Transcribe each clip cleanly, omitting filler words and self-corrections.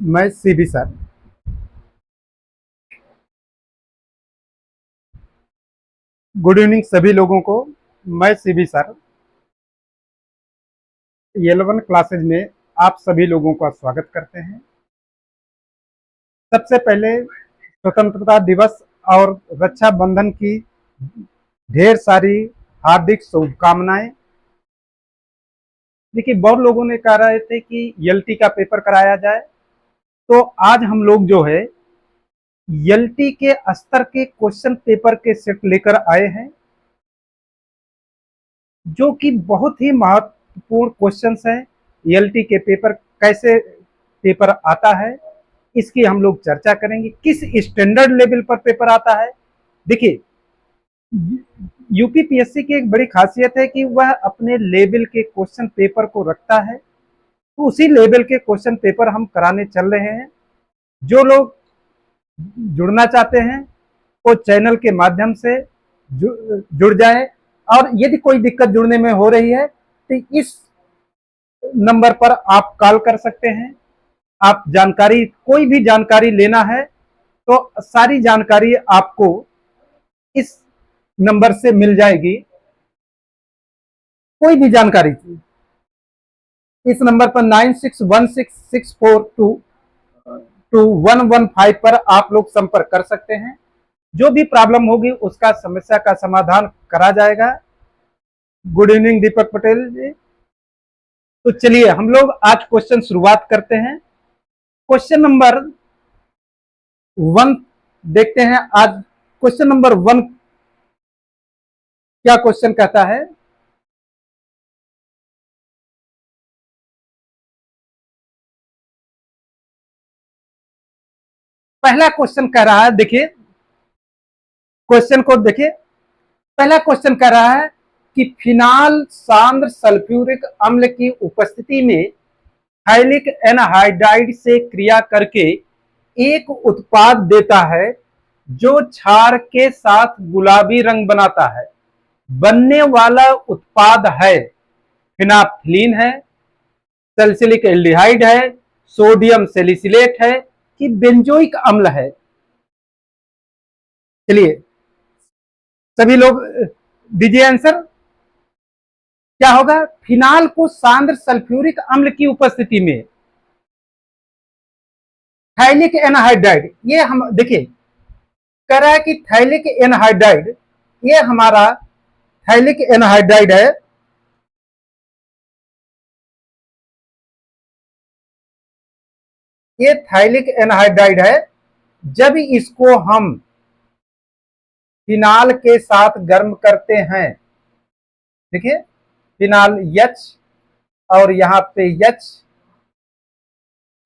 मैं CB sir. Good evening सभी लोगों को। मैं सीबी सर 11 क्लासेज में आप सभी लोगों का स्वागत करते हैं। सबसे पहले स्वतंत्रता दिवस और रक्षाबंधन की ढेर सारी हार्दिक शुभकामनाएं। देखिए, बहुत लोगों ने कह रहे थे कि एलटी का पेपर कराया जाए, तो आज हम लोग जो है एलटी के स्तर के क्वेश्चन पेपर के सेट लेकर आए हैं, जो कि बहुत ही महत्वपूर्ण क्वेश्चंस हैं। एलटी के पेपर कैसे पेपर आता है, इसकी हम लोग चर्चा करेंगे। किस स्टैंडर्ड लेवल पर पेपर आता है। देखिए, यूपीपीएससी की एक बड़ी खासियत है कि वह अपने लेवल के क्वेश्चन पेपर को रखता है, तो उसी लेवल के क्वेश्चन पेपर हम कराने चल रहे हैं। जो लोग जुड़ना चाहते हैं वो चैनल के माध्यम से जुड़ जाएं, और यदि कोई दिक्कत जुड़ने में हो रही है तो इस नंबर पर आप कॉल कर सकते हैं। आप जानकारी, कोई भी जानकारी लेना है तो सारी जानकारी आपको इस नंबर से मिल जाएगी। कोई भी जानकारी इस नंबर पर 9616642115 पर आप लोग संपर्क कर सकते हैं। जो भी प्रॉब्लम होगी उसका समस्या का समाधान करा जाएगा। गुड इवनिंग दीपक पटेल जी। तो चलिए हम लोग आज क्वेश्चन शुरुआत करते हैं। क्वेश्चन नंबर 1 देखते हैं। आज क्वेश्चन नंबर 1 क्या क्वेश्चन कहता है। पहला क्वेश्चन कह रहा है, देखिए क्वेश्चन को देखिए। पहला क्वेश्चन कह रहा है कि फिनाल सांद्र सल्फ्यूरिक अम्ल की उपस्थिति में थाइलिक एनहाइड्राइड से क्रिया करके एक उत्पाद देता है जो क्षार के साथ गुलाबी रंग बनाता है। बनने वाला उत्पाद है फिनाफ्थलीन है, सल्फ्यूरिक एल्डिहाइड है, सोडियम सैलिसिलेट है कि बेंजोइक अम्ल है। चलिए सभी लोग दीजिए आंसर। क्या होगा? फिनाल को सांद्र सल्फ्यूरिक अम्ल की उपस्थिति में थाइलिक एनहाइड्राइड, ये हम देखिए कह रहा है कि थाइलिक एनहाइड्राइड, ये हमारा थाइलिक एनहाइड्राइड है। ये थाइलिक एनहाइड्राइड है। जब इसको हम फिनाल के साथ गर्म करते हैं, देखिए फिनाल H और यहां पे H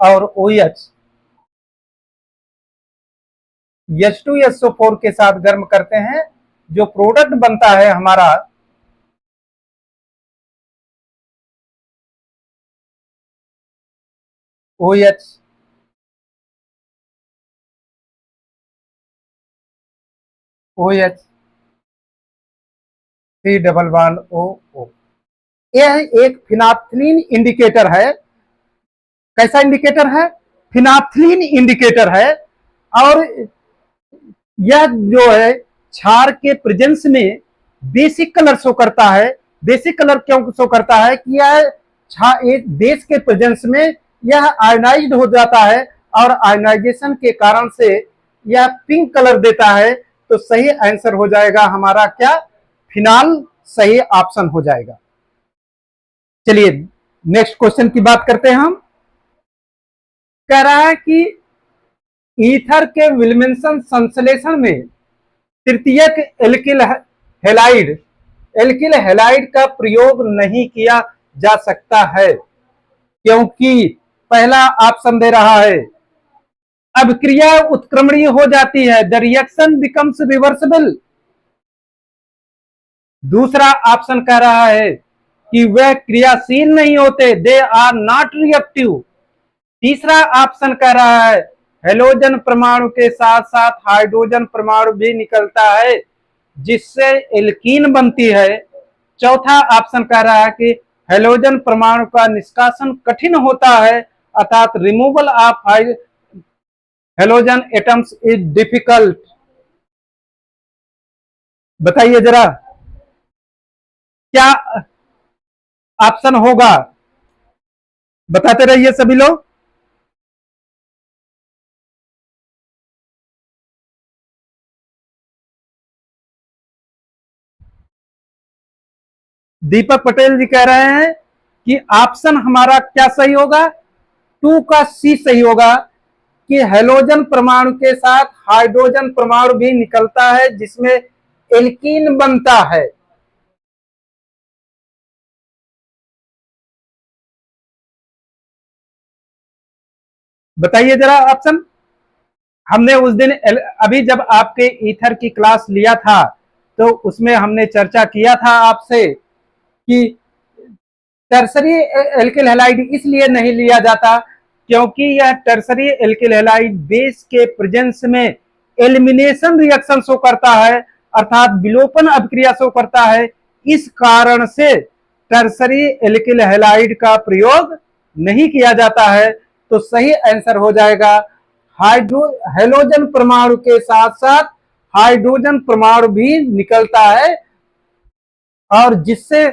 और OH, H2SO4 के साथ गर्म करते हैं, जो प्रोडक्ट बनता है हमारा OH, OH 3 double bond O। यह एक फिनाफ्थलीन इंडिकेटर है। कैसा इंडिकेटर है? फिनाफ्थलीन इंडिकेटर है। और यह जो है क्षार के प्रेजेंस में बेसिक कलर शो करता है। बेसिक कलर क्यों शो करता है? कि यह एक बेस के प्रेजेंस में यह आयोनाइज्ड हो जाता है, और आयोनाइजेशन के कारण से यह पिंक कलर देता है। तो सही आंसर हो जाएगा हमारा क्या? फिनाल सही ऑप्शन हो जाएगा। चलिए नेक्स्ट क्वेश्चन की बात करते हैं हम। कह रहा है कि ईथर के विल्मिंसन संश्लेषण में तृतीयक एल्किल हैलाइड, एल्किल हैलाइड का प्रयोग नहीं किया जा सकता है, क्योंकि पहला ऑप्शन दे रहा है अभिक्रिया उत्क्रमणीय हो जाती है, द रिएक्शन बिकम्स रिवर्सिबल। दूसरा ऑप्शन कह रहा है कि वह क्रियाशील नहीं होते, दे आर नॉट रिएक्टिव। तीसरा ऑप्शन कह रहा है हेलोजन परमाणु के साथ साथ हाइड्रोजन परमाणु भी निकलता है, जिससे एल्कीन बनती है। चौथा ऑप्शन कह रहा है कि हेलोजन परमाणु का निष्कासन कठिन होता है अर्थात removal of halogen atoms is difficult. बताइए जरा क्या ऑप्शन होगा, बताते रहिए सभी लोग। दीपक पटेल जी कह रहे हैं कि ऑप्शन हमारा क्या सही होगा, 2 का सी सही होगा कि हेलोजन परमाणु के साथ हाइड्रोजन परमाणु भी निकलता है जिसमें एल्कीन बनता है। बताइए जरा ऑप्शन। हमने उस दिन अभी जब आपके ईथर की क्लास लिया था तो उसमें हमने चर्चा किया था आपसे कि टर्सरी एल्किल हैलाइड इसलिए नहीं लिया जाता क्योंकि यह टर्सरी एल्किल हैलाइड बेस के प्रेजेंस में एलिमिनेशन रिएक्शन शो करता है, अर्थात विलोपन अभिक्रिया शो करता है। इस कारण से टर्सरी एल्किल हैलाइड का प्रयोग नहीं किया जाता है। तो सही आंसर हो जाएगा हेलोजन परमाणु के साथ साथ हाइड्रोजन परमाणु भी निकलता है और जिससे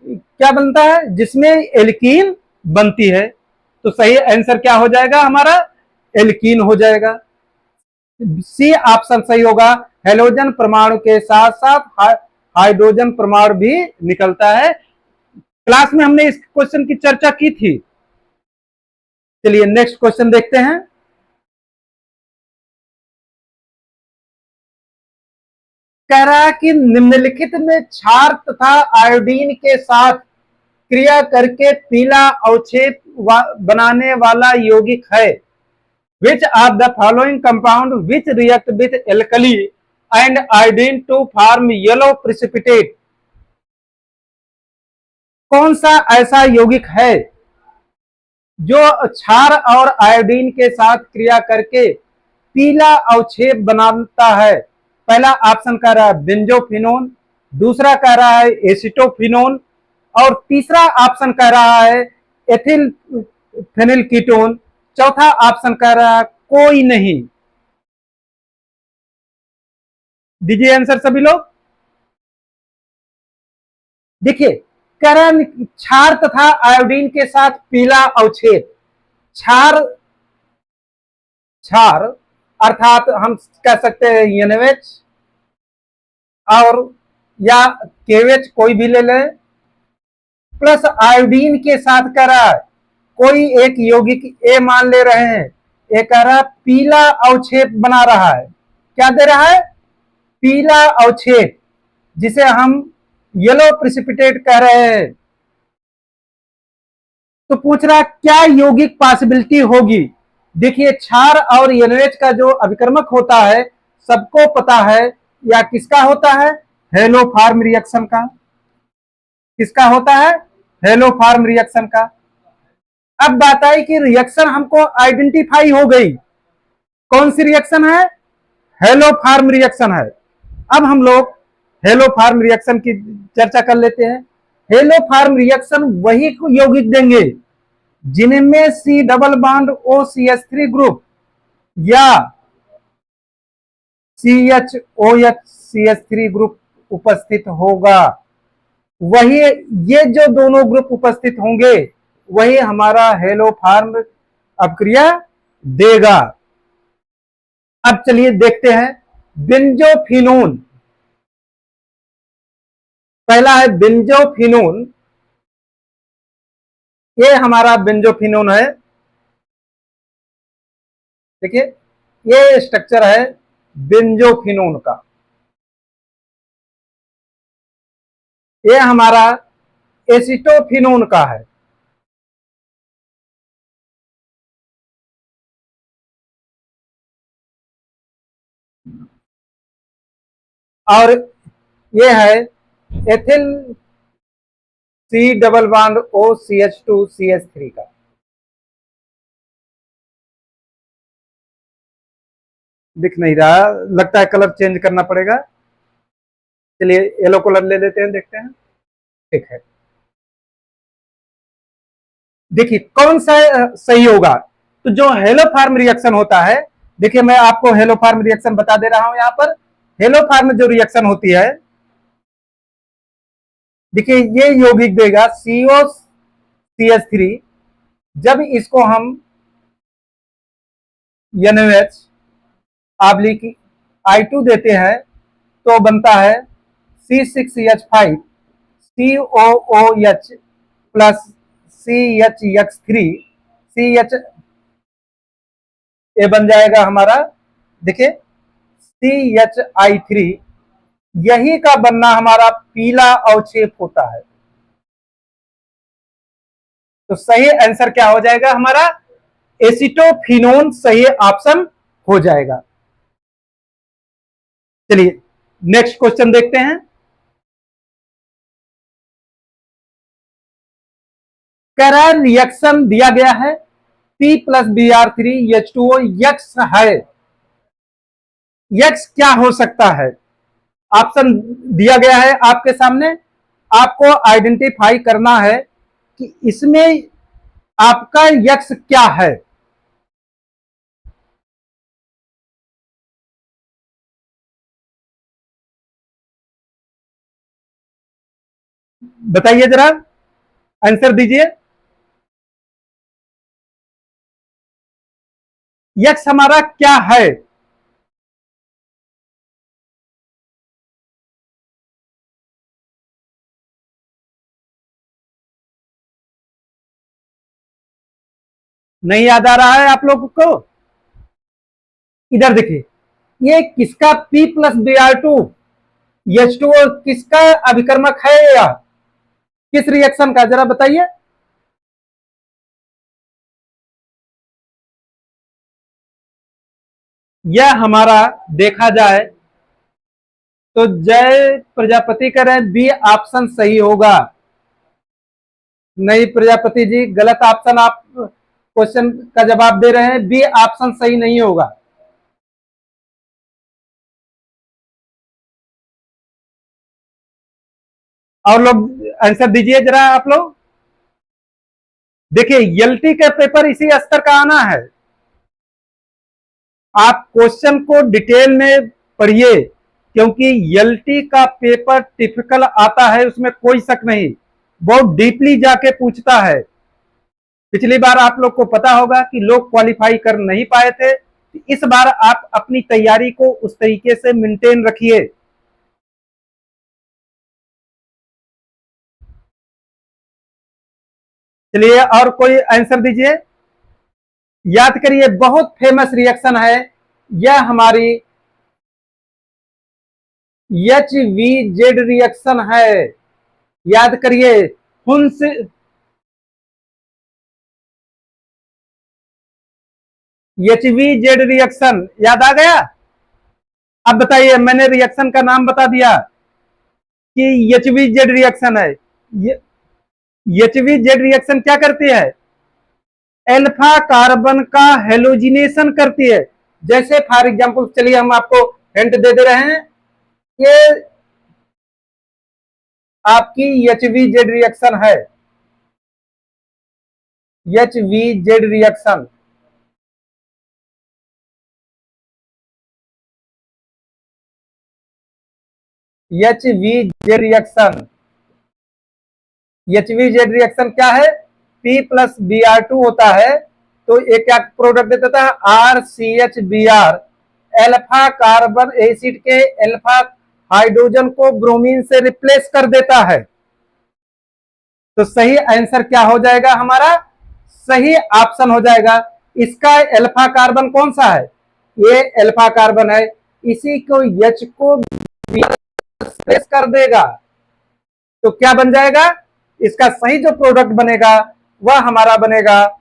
क्या बनता है, जिसमें एल्कीन बनती है। तो सही आंसर क्या हो जाएगा हमारा, एल्कीन हो जाएगा। सी ऑप्शन सही होगा, हेलोजन परमाणु के साथ साथ हाइड्रोजन परमाणु भी निकलता है। क्लास में हमने इस क्वेश्चन की चर्चा की थी। चलिए नेक्स्ट क्वेश्चन देखते हैं। कह रहा है कि निम्नलिखित में क्षार तथा आयोडीन के साथ क्रिया करके पीला अवक्षेप बनाने वाला यौगिक है। Which of the following compound which react with alkali and iodine to form yellow precipitate. कौन सा ऐसा यौगिक है जो क्षार और आयोडीन के साथ क्रिया करके पीला अवक्षेप बनाता है। पहला ऑप्शन कह रहा है बेंजोफिनोन, दूसरा कह रहा है एसिटोफिनोन और तीसरा ऑप्शन कह रहा है एथिल फेनिल कीटोन, चौथा ऑप्शन कह रहा है कोई नहीं। दीजिए आंसर सभी लोग। देखिए कह रहा है क्षार तथा आयोडीन के साथ पीला अवक्षेप। क्षार क्षार अर्थात हम कह सकते हैं एनएच और या केवेच कोई भी ले लें, प्लस आयोडीन के साथ कह रहा है कोई एक यौगिक ए मान ले रहे हैं, ये कह रहा है पीला अवक्षेप बना रहा है। क्या दे रहा है, पीला अवक्षेप, जिसे हम येलो प्रिसिपिटेट कह रहे हैं। तो पूछ रहा क्या यौगिक पॉसिबिलिटी होगी। देखिए क्षार और एनएच का जो अभिकर्मक होता है सबको पता है, या किसका होता है, हेलो फार्म रिएक्शन का। किसका होता है, हेलो फार्म रिएक्शन का। अब बात आई कि रिएक्शन हमको आइडेंटिफाई हो गई, कौन सी रिएक्शन है, हेलो फार्म रिएक्शन है। अब हम लोग हेलो फार्म रिएक्शन की चर्चा कर लेते हैं। हेलो फार्म रिएक्शन वही यौगिक देंगे जिनमें C double bond O C H three group या C H O H C H three group उपस्थित होगा। वही ये जो दोनों ग्रुप उपस्थित होंगे वही हमारा हेलो फार्म अभिक्रिया देगा। अब चलिए देखते हैं बेंजोफिनोन। पहला है बेंजोफिनोन, ये हमारा बेंजोफिनोन है। देखिए ये स्ट्रक्चर है बेंजोफिनोन का। ये हमारा एसिटोफिनोन का है। और ये है ethyl C double bond O C H two C H three का। दिख नहीं रहा, लगता है कलर चेंज करना पड़ेगा। चलिए येलो कलर ले लेते हैं, देखते हैं। ठीक है, देखिए कौन सा सही होगा। तो जो हेलोफार्म रिएक्शन होता है, देखिए मैं आपको हेलोफार्म रिएक्शन बता दे रहा हूं यहां पर। हेलोफार्म जो रिएक्शन होती है, देखिए ये यौगिक देगा COCH3। जब इसको हम NaOH ऑब्लिक I2 देते हैं तो बनता है C6H5 COOH plus CHX3 CH, ये बन जाएगा हमारा, देखिए CHI3। यही का बनना हमारा पीला अवक्षेप होता है। तो सही आंसर क्या हो जाएगा हमारा, एसिटोफिनोन सही ऑप्शन हो जाएगा। चलिए नेक्स्ट क्वेश्चन देखते हैं। करा रिएक्शन दिया गया है P+Br3H2O यक्स है। यक्स क्या हो सकता है, ऑप्शन दिया गया है आपके सामने। आपको आइडेंटिफाई करना है कि इसमें आपका यक्स क्या है। बताइए जरा, आंसर दीजिए। यक्स हमारा क्या है। नहीं याद आ रहा है आप लोगों को। इधर देखिए, ये किसका P+Br2H2O किसका अभिकर्मक है, या किस रिएक्शन का, जरा बताइए। यह हमारा देखा जाए तो जय प्रजापति कह रहे हैं बी ऑप्शन सही होगा। नहीं प्रजापति जी, गलत ऑप्शन आप क्वेश्चन का जवाब दे रहे हैं, बी ऑप्शन सही नहीं होगा। और लोग आंसर दीजिए जरा आप लोग। देखिए एलटी के पेपर इसी स्तर का आना है। आप क्वेश्चन को डिटेल में पढ़िए, क्योंकि एलटी का पेपर टिपिकल आता है, उसमें कोई शक नहीं, बहुत डीपली जाके पूछता है। पिछली बार आप लोग को पता होगा कि लोग क्वालिफाई कर नहीं पाए थे। इस बार आप अपनी तैयारी को उस तरीके से मेंटेन रखिए। चलिए और कोई आंसर दीजिए। याद करिए, बहुत फेमस रिएक्शन है यह हमारी HVZ रिएक्शन है। याद करिए, हुंस HVZ रिएक्शन याद आ गया। अब बताइए, मैंने रिएक्शन का नाम बता दिया कि HVZ रिएक्शन है। HVZ रिएक्शन क्या करती है, एल्फा कार्बन का हेलोजिनेशन करती है। जैसे फॉर एग्जांपल, चलिए हम आपको हिंट दे दे रहे हैं, ये आपकी HVZ रिएक्शन है। HVZ reaction, HVZ reaction, HVZ reaction क्या है, P+Br2 होता है, तो एक क्या प्रोडक्ट देता है, RCHBr, एल्फा कार्बन एसिड के एल्फा हाइड्रोजन को ब्रोमीन से रिप्लेस कर देता है। तो सही आंसर क्या हो जाएगा हमारा, सही ऑप्शन हो जाएगा। इसका एल्फा कार्बन कौन सा है, ये एल्फा कार्बन है, इसी को H को रिप्लेस कर देगा। तो क्या बन जाएगा, इसका सही जो प्रोडक्ट बनेगा वह हमारा बनेगा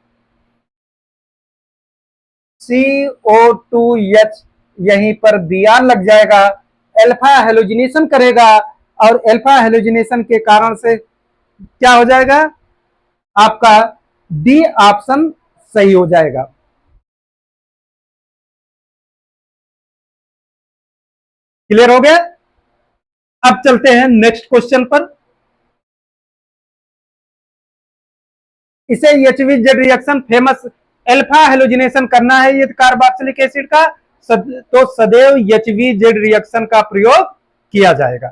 CO2H। यहीं पर Br लग जाएगा, एल्फा हेलोजिनेशन करेगा, और एल्फा हेलोजिनेशन के कारण से क्या हो जाएगा, आपका डी ऑप्शन सही हो जाएगा। क्लियर हो गया। अब चलते हैं नेक्स्ट क्वेश्चन पर। इसे HVZ reaction famous alpha halogenation करना है ये कार्बोक्सिलिक एसिड का, तो सदैव HVZ रिएक्शन का प्रयोग किया जाएगा।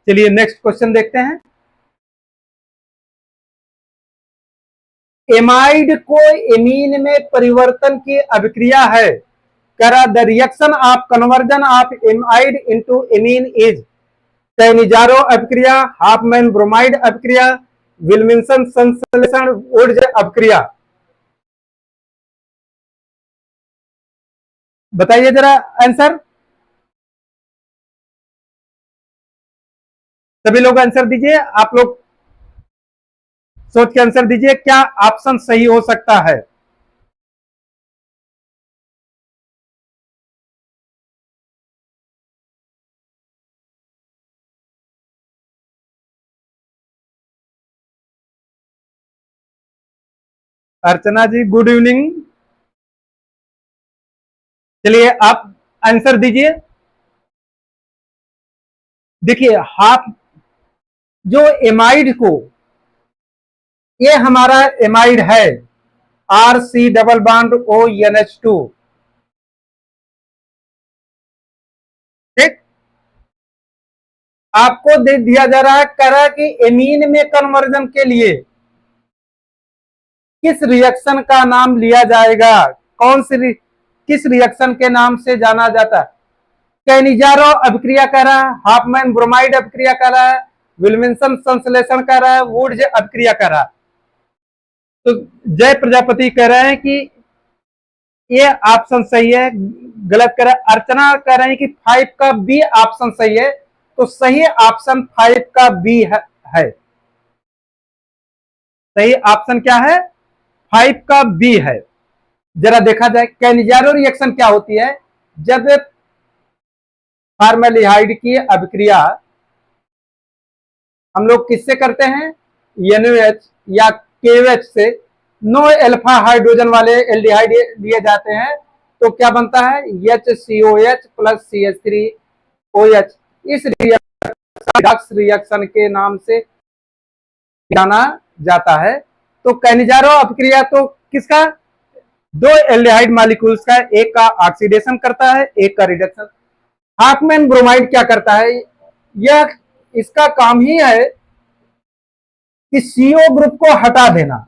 चलिए नेक्स्ट क्वेश्चन देखते हैं। एमाइड को एमीन में परिवर्तन की अभिक्रिया है। करा the reaction of conversion of amide into amine is Cannizzaro अभिक्रिया, हाफमैन ब्रोमाइड अभिक्रिया, विल्मिंसन संश्लेषण, वुड्स अभिक्रिया। बताइए जरा आंसर, सभी लोग आंसर दीजिए। आप लोग सोच के आंसर दीजिए, क्या ऑप्शन सही हो सकता है। अर्चना जी गुड इवनिंग। चलिए आप आंसर दीजिए। देखिए हाफ जो एमाइड को, ये हमारा एमाइड है RC डबल बॉन्ड ONH2, ठीक। आपको दे दिया जा रहा है करा कि एमीन में कन्वर्जन के लिए किस रिएक्शन का नाम लिया जाएगा, कौन सी किस रिएक्शन के नाम से जाना जाता है। कैनिजारो अभिक्रिया कर रहा है, हाफमैन ब्रोमाइड अभिक्रिया कर रहा है, विल्मिंसन संश्लेषण कर रहा है, वुड्स अभिक्रिया कर रहा है। तो जय प्रजापति कह रहे हैं कि ये ऑप्शन सही है, गलत कर रहा है। अर्चना कह रहे हैं कि 5 का बी ऑप्शन सही है, तो सही ऑप्शन 5 का बी है। सही ऑप्शन क्या है, 5 का बी है। जरा देखा जाए कैनिजारो रिएक्शन क्या होती है। जब फॉर्मेल्डिहाइड की अभिक्रिया हम लोग किससे करते हैं, NaOH या KOH से, नो अल्फा हाइड्रोजन वाले एल्डिहाइड लिए जाते हैं, तो क्या बनता है HCOH प्लस CH3OH। इस रिएक्शन के नाम से जाना जाता है। तो कैनिजारो अभिक्रिया तो किसका, दो एल्डिहाइड मॉलिक्यूल्स का, एक का ऑक्सीडेशन करता है, एक का रिडक्शन। हाफमैन ब्रोमाइड क्या करता है, यह इसका काम ही है कि CO ग्रुप को हटा देना।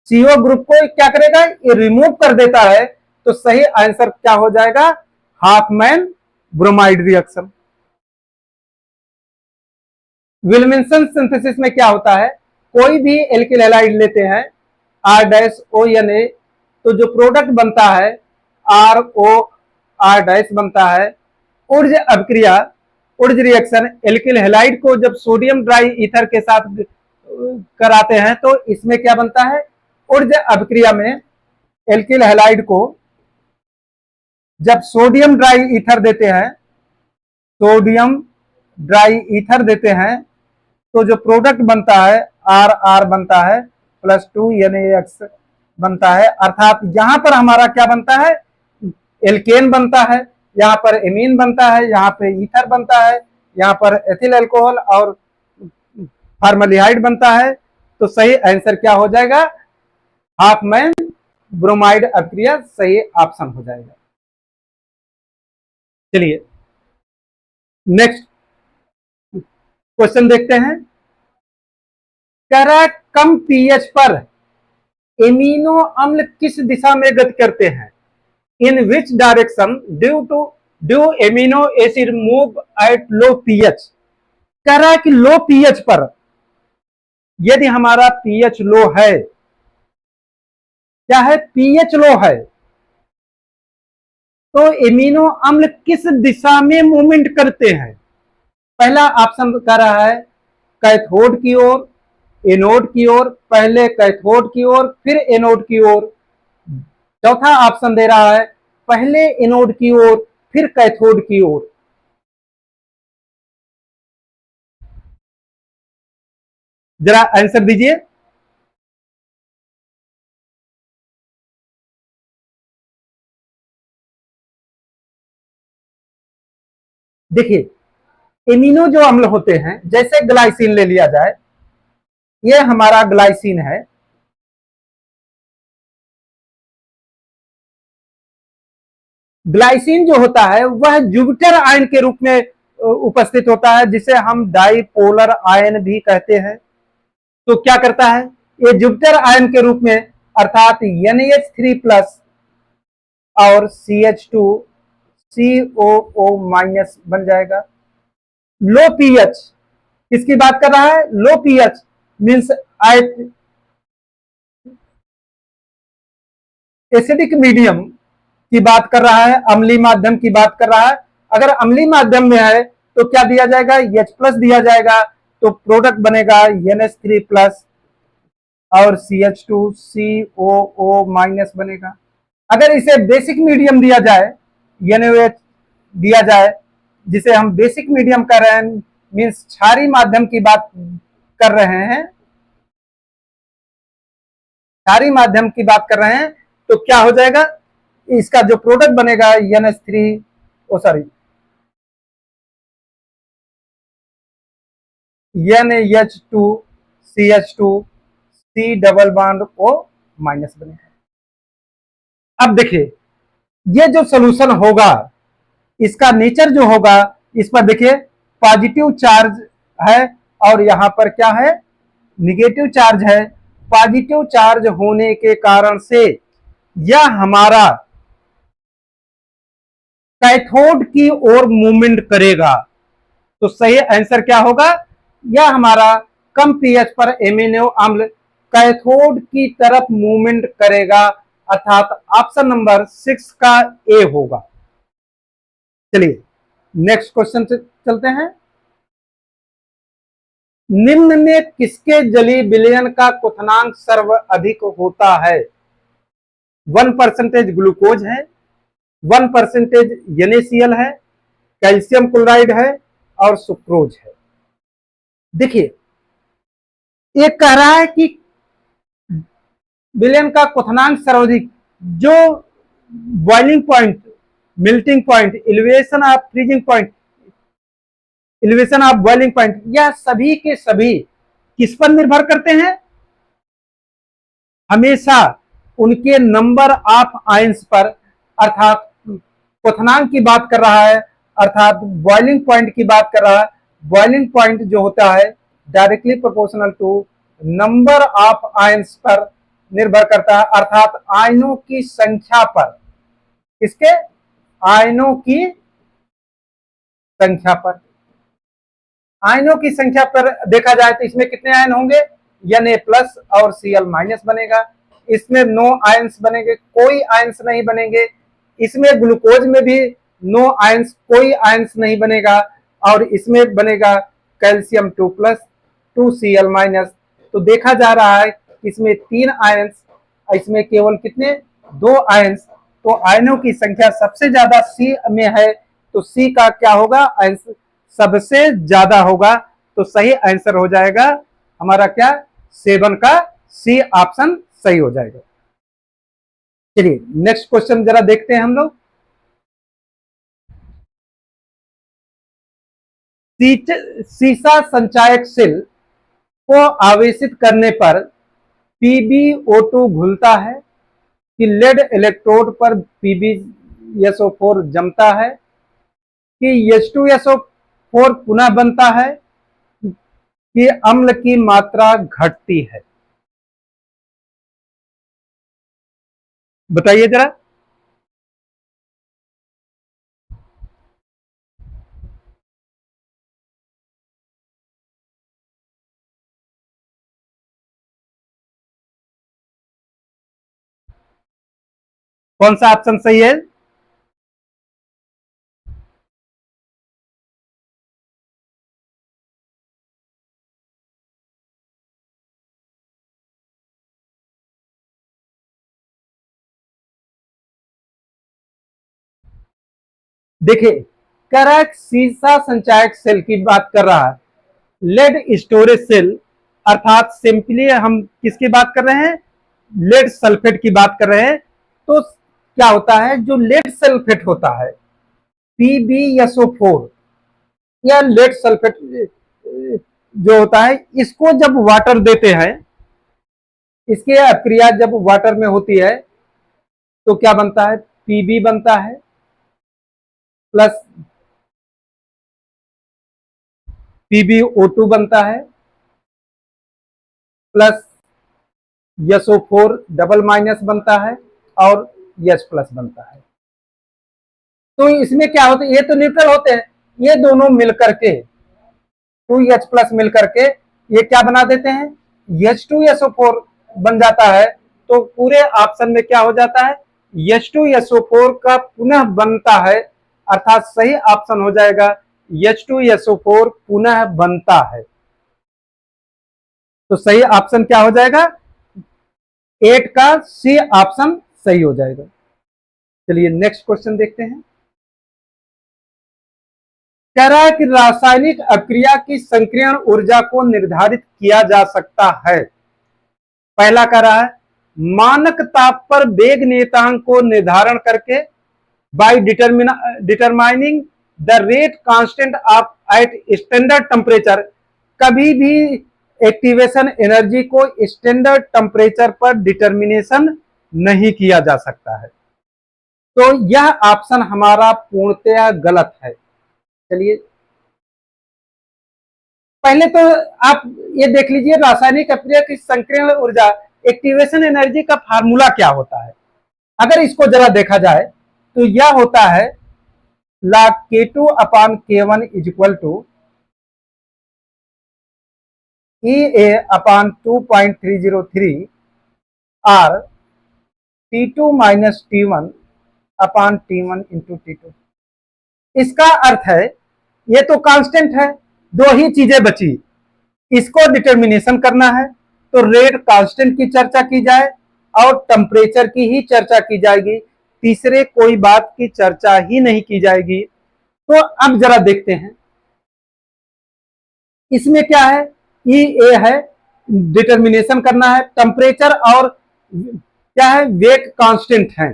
CO ग्रुप को क्या करेगा, ये रिमूव कर देता है। तो सही आंसर क्या हो जाएगा, हाफमैन ब्रोमाइड रिएक्शन। विल्मिंसन सिंथेसिस में क्या होता है, कोई भी एल्किल हैलाइड लेते हैं R-ONA, तो जो प्रोडक्ट बनता है ROR- बनता है। उर्ज अभिक्रिया, उर्ज रिएक्शन एल्किल हैलाइड को जब सोडियम ड्राई ईथर के साथ कराते हैं, तो इसमें क्या बनता है, उर्ज अभिक्रिया में एल्किल हैलाइड को जब सोडियम ड्राई ईथर देते हैं, सोडियम ड्राई ईथर देते हैं, तो जो प्रोडक्ट बनता है RR बनता है +2 NaX बनता है। अर्थात यहां पर हमारा क्या बनता है, एल्केन बनता है, यहाँ पर एमीन बनता है, यहाँ पे ईथर बनता है, यहाँ पर एथिल अल्कोहल और फॉर्मेल्डिहाइड बनता है। तो सही आंसर क्या हो जाएगा, हाफमैन ब्रोमाइड अभिक्रिया सही ऑप्शन हो जाएगा। चलिए नेक्स्ट क्वेश्चन देखते हैं। करा कम पीएच पर एमिनो अम्ल किस दिशा में गति करते हैं, in which direction do amino acid move at low pH. कह रहा है कि लो पीएच पर, यदि हमारा पीएच लो है, क्या है, पीएच लो है, तो एमिनो अम्ल किस दिशा में मूवमेंट करते हैं। पहला ऑप्शन कह रहा है कैथोड की ओर, एनोड की ओर, पहले कैथोड की ओर फिर एनोड की ओर। चौथा ऑप्शन दे रहा है पहले एनोड की ओर फिर कैथोड की ओर। जरा आंसर दीजिए। देखिए एमिनो जो अम्ल होते हैं, जैसे ग्लाइसिन ले लिया जाए, ये हमारा ग्लाइसिन है। ग्लाइसिन जो होता है वह जुपिटर आयन के रूप में उपस्थित होता है, जिसे हम डाइपोलर आयन भी कहते हैं। तो क्या करता है, ये जुपिटर आयन के रूप में अर्थात NH3+ और CH2 COO- बन जाएगा। लो पीएच किसकी बात कर रहा है, लो पीएच मीन्स एसिडिक मीडियम की बात कर रहा है, अम्लीय माध्यम की बात कर रहा है। अगर अम्लीय माध्यम में है तो क्या दिया जाएगा, H+ दिया जाएगा, तो प्रोडक्ट बनेगा NH3+ और CH2 COO- बनेगा। अगर इसे बेसिक मीडियम दिया जाए, NaOH दिया जाए, जिसे हम बेसिक मीडियम कर रहे हैं, मीन्स क्षारीय माध्यम की बात कर रहे हैं, क्षारीय माध्यम की बात कर रहे हैं, तो क्या हो जाएगा, इसका जो प्रोडक्ट बनेगा NH3 NaH2 CH2 C++ बनेगा। अब देखिए ये जो सोल्यूशन होगा, इसका नेचर जो होगा, इस पर देखिए पॉजिटिव चार्ज है और यहां पर क्या है, निगेटिव चार्ज है। पॉजिटिव चार्ज होने के कारण से यह हमारा कैथोड की ओर मूवमेंट करेगा। तो सही आंसर क्या होगा, यह हमारा कम पीएच पर एमिनो अम्ल कैथोड की तरफ मूवमेंट करेगा, अर्थात ऑप्शन नंबर 6 का ए होगा। चलिए नेक्स्ट क्वेश्चन से चलते हैं। निम्न में किसके जलीय विलयन का क्वथनांक सर्वाधिक होता है। 1% ग्लूकोज है, 1% NaCl है, कैल्शियम क्लोराइड है और सुक्रोज है। देखिए ये कह रहा है कि विलयन का क्वथनांक सर्वाधिक, जो boiling point, melting point, elevation of freezing point, elevation of boiling point, यह सभी के सभी किस पर निर्भर करते हैं, हमेशा उनके नंबर ऑफ आयंस पर, अर्थात क्वथनांक की बात कर रहा है, अर्थात बॉइलिंग पॉइंट की बात कर रहा है। बॉइलिंग पॉइंट जो होता है directly proportional to number of ions पर निर्भर करता है, अर्थात आयनों की संख्या पर। किसके, आयनों की संख्या पर। आयनों की संख्या पर देखा जाए तो इसमें कितने आयन होंगे, Na+ और Cl- बनेगा। इसमें नो आयंस बनेंगे, कोई आयंस नहीं बनेंगे। इसमें ग्लूकोज में भी नो आयंस, कोई आयंस नहीं बनेगा। और इसमें बनेगा कैल्शियम 2+, 2Cl-। तो देखा जा रहा है इसमें 3 आयंस, इसमें केवल कितने, 2 आयंस। तो आयनों की संख्या सबसे ज्यादा सी में है, तो सी का क्या होगा, आंसर सबसे ज्यादा होगा। तो सही आंसर हो जाएगा हमारा क्या, 7 का सी ऑप्शन सही हो जाएगा। चलिए नेक्स्ट क्वेश्चन जरा देखते हैं हम लोग। सीसा संचायक सेल को आवेशित करने पर PbO2 घुलता है, कि लेड इलेक्ट्रोड पर PbSO4 जमता है, कि H2SO4 पुनः बनता है, कि अम्ल की मात्रा घटती है। बताइए जरा। कौन सा ऑप्शन सही है, देखिए कह रहा है सीसा संचायक सेल की बात कर रहा है, लेड स्टोरेज सेल, अर्थात सिंपली हम किसकी बात कर रहे हैं, लेड सल्फेट की बात कर रहे हैं। तो क्या होता है, जो लेड सल्फेट होता है PbSO4 या लेड सल्फेट, जो होता है, इसको जब वाटर देते हैं, इसकी अभिक्रिया जब वाटर में होती है तो क्या बनता है, पीबी बनता है प्लस PbO2 बनता है प्लस SO4 डबल माइनस बनता है और H प्लस बनता है। तो इसमें क्या होता है, ये तो न्यूट्रल होते हैं, ये दोनों मिलकर के 2H प्लस मिलकर के ये क्या बना देते हैं, H2SO4 बन जाता है। तो पूरे ऑप्शन में क्या हो जाता है, H2SO4 का पुनः बनता है, अर्थात सही ऑप्शन हो जाएगा H2SO4 पुनः बनता है। तो सही ऑप्शन क्या हो जाएगा, 8 का सी ऑप्शन सही हो जाएगा। चलिए नेक्स्ट क्वेश्चन देखते हैं। कह रहा है कि रासायनिक अभिक्रिया की संक्रियण ऊर्जा को निर्धारित किया जा सकता है। पहला कह रहा है मानक ताप पर वेग नियतांक को निर्धारण करके, by determining the rate constant of at standard temperature. कभी भी एक्टिवेशन एनर्जी को स्टैंडर्ड टेम्परेचर पर डिटर्मिनेशन नहीं किया जा सकता है। तो यह ऑप्शन हमारा पूर्णतया गलत है। चलिए पहले तो आप ये देख लीजिए रासायनिक अभिक्रिया की संक्रियण ऊर्जा, एक्टिवेशन एनर्जी का फार्मूला क्या होता है। अगर इसको जरा देखा जाए तो यह होता है log K2 upon K1 is equal to EA upon 2.303 और T2 माइनस T1 अपान T1 इंटू T2। इसका अर्थ है ये तो कांस्टेंट है, दो ही चीजें बची, इसको डिटर्मिनेशन करना है। तो रेट कांस्टेंट की चर्चा की जाए और टेम्परेचर की ही चर्चा की जाएगी, तीसरे कोई बात की चर्चा ही नहीं की जाएगी। तो अब जरा देखते हैं इसमें क्या है, ई ए है, डिटर्मिनेशन करना है, टेम्परेचर और क्या है, वेग कांस्टेंट है।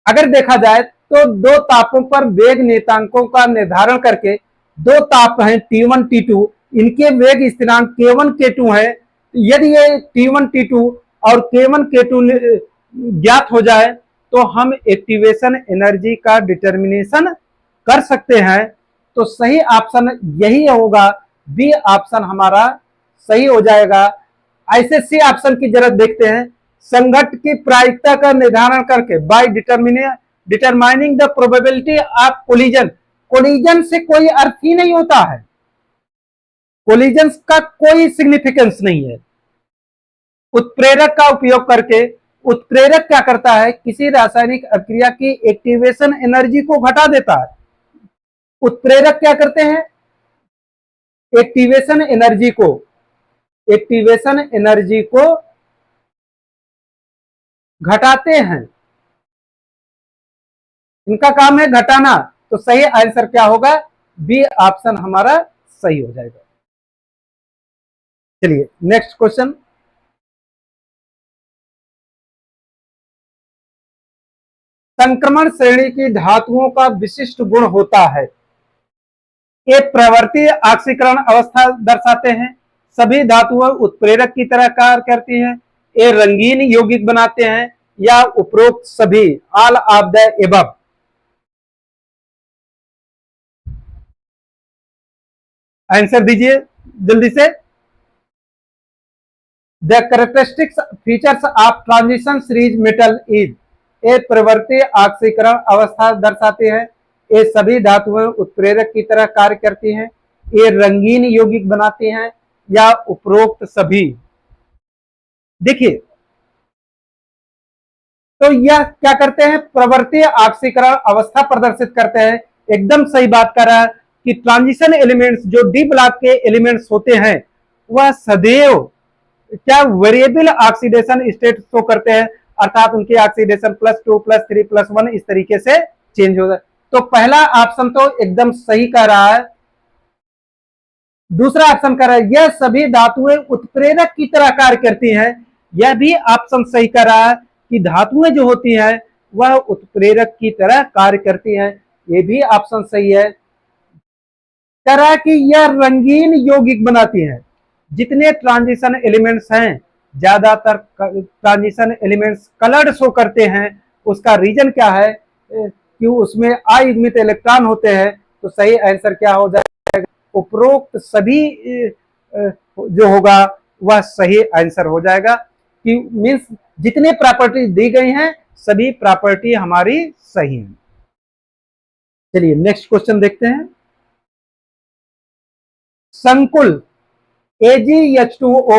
अगर देखा जाए तो दो तापों पर वेग नियतांकों का निर्धारण करके, दो ताप हैं T1 T2, इनके वेग स्थिरांक K1 K2 है। यदि ये T1 T2 और K1 K2 ज्ञात हो जाए तो हम एक्टिवेशन एनर्जी का डिटर्मिनेशन कर सकते हैं। तो सही ऑप्शन यही होगा, बी ऑप्शन हमारा सही हो जाएगा। ऐसे सी ऑप्शन की जरूरत देखते हैं, संघट्ट की प्रायिकता का निर्धारण करके, by determining the probability of collision. Collision से कोई अर्थ ही नहीं होता है, कोलिजन का कोई सिग्निफिकेंस नहीं है। उत्प्रेरक का उपयोग करके, उत्प्रेरक क्या करता है, किसी रासायनिक अभिक्रिया की एक्टिवेशन एनर्जी को घटा देता है। उत्प्रेरक क्या करते हैं, एक्टिवेशन एनर्जी को घटाते हैं, इनका काम है घटाना। तो सही आंसर क्या होगा, बी ऑप्शन हमारा सही हो जाएगा। चलिए नेक्स्ट क्वेश्चन। संक्रमण श्रेणी की धातुओं का विशिष्ट गुण होता है, ये प्रवर्ती ऑक्सीकरण अवस्था दर्शाते हैं, सभी धातुएं उत्प्रेरक की तरह कार्य करती हैं, ये रंगीन यौगिक बनाते हैं, या उपरोक्त सभी, all of the above. Answer दीजिए जल्दी से। The characteristics features of transition series metal is, ये प्रवर्ती ऑक्सीकरण अवस्था दर्शाते हैं, ये सभी धातुएं उत्प्रेरक की तरह कार्य करती हैं, ये रंगीन यौगिक बनाती हैं, या उपरोक्त सभी। देखिए तो यह क्या करते हैं, प्रवर्ती ऑक्सीकरण अवस्था प्रदर्शित करते हैं। एकदम सही बात कर रहा है कि ट्रांजिशन एलिमेंट्स जो डी ब्लॉक के एलिमेंट्स होते हैं वह सदैव क्या वेरिएबल ऑक्सीडेशन स्टेट शो करते हैं, अर्थात उनकी ऑक्सीडेशन +2 +3 +1 इस तरीके से चेंज होगा। तो पहला ऑप्शन तो एकदम सही कह रहा है। दूसरा ऑप्शन कह रहा है यह सभी धातुएं उत्प्रेरक की तरह कार्य करती हैं, यह भी ऑप्शन सही कर रहा है कि धातुएं जो होती हैं वह उत्प्रेरक की तरह कार्य करती हैं, ये भी ऑप्शन सही है। कह रहा है कि यह रंगीन यौगिक बनाती है। जितने ट्रांजिशन एलिमेंट्स हैं, ज्यादातर ट्रांजिशन एलिमेंट्स कलर्ड शो करते हैं। उसका रीजन क्या है? कि उसमें अयुग्मित इलेक्ट्रॉन होते हैं। तो सही आंसर क्या हो जाएगा? उपरोक्त सभी जो होगा वह सही आंसर हो जाएगा। कि मीन्स जितने प्रॉपर्टी दी गई हैं सभी प्रॉपर्टी हमारी सही है। चलिए नेक्स्ट क्वेश्चन देखते हैं। संकुल AgH2O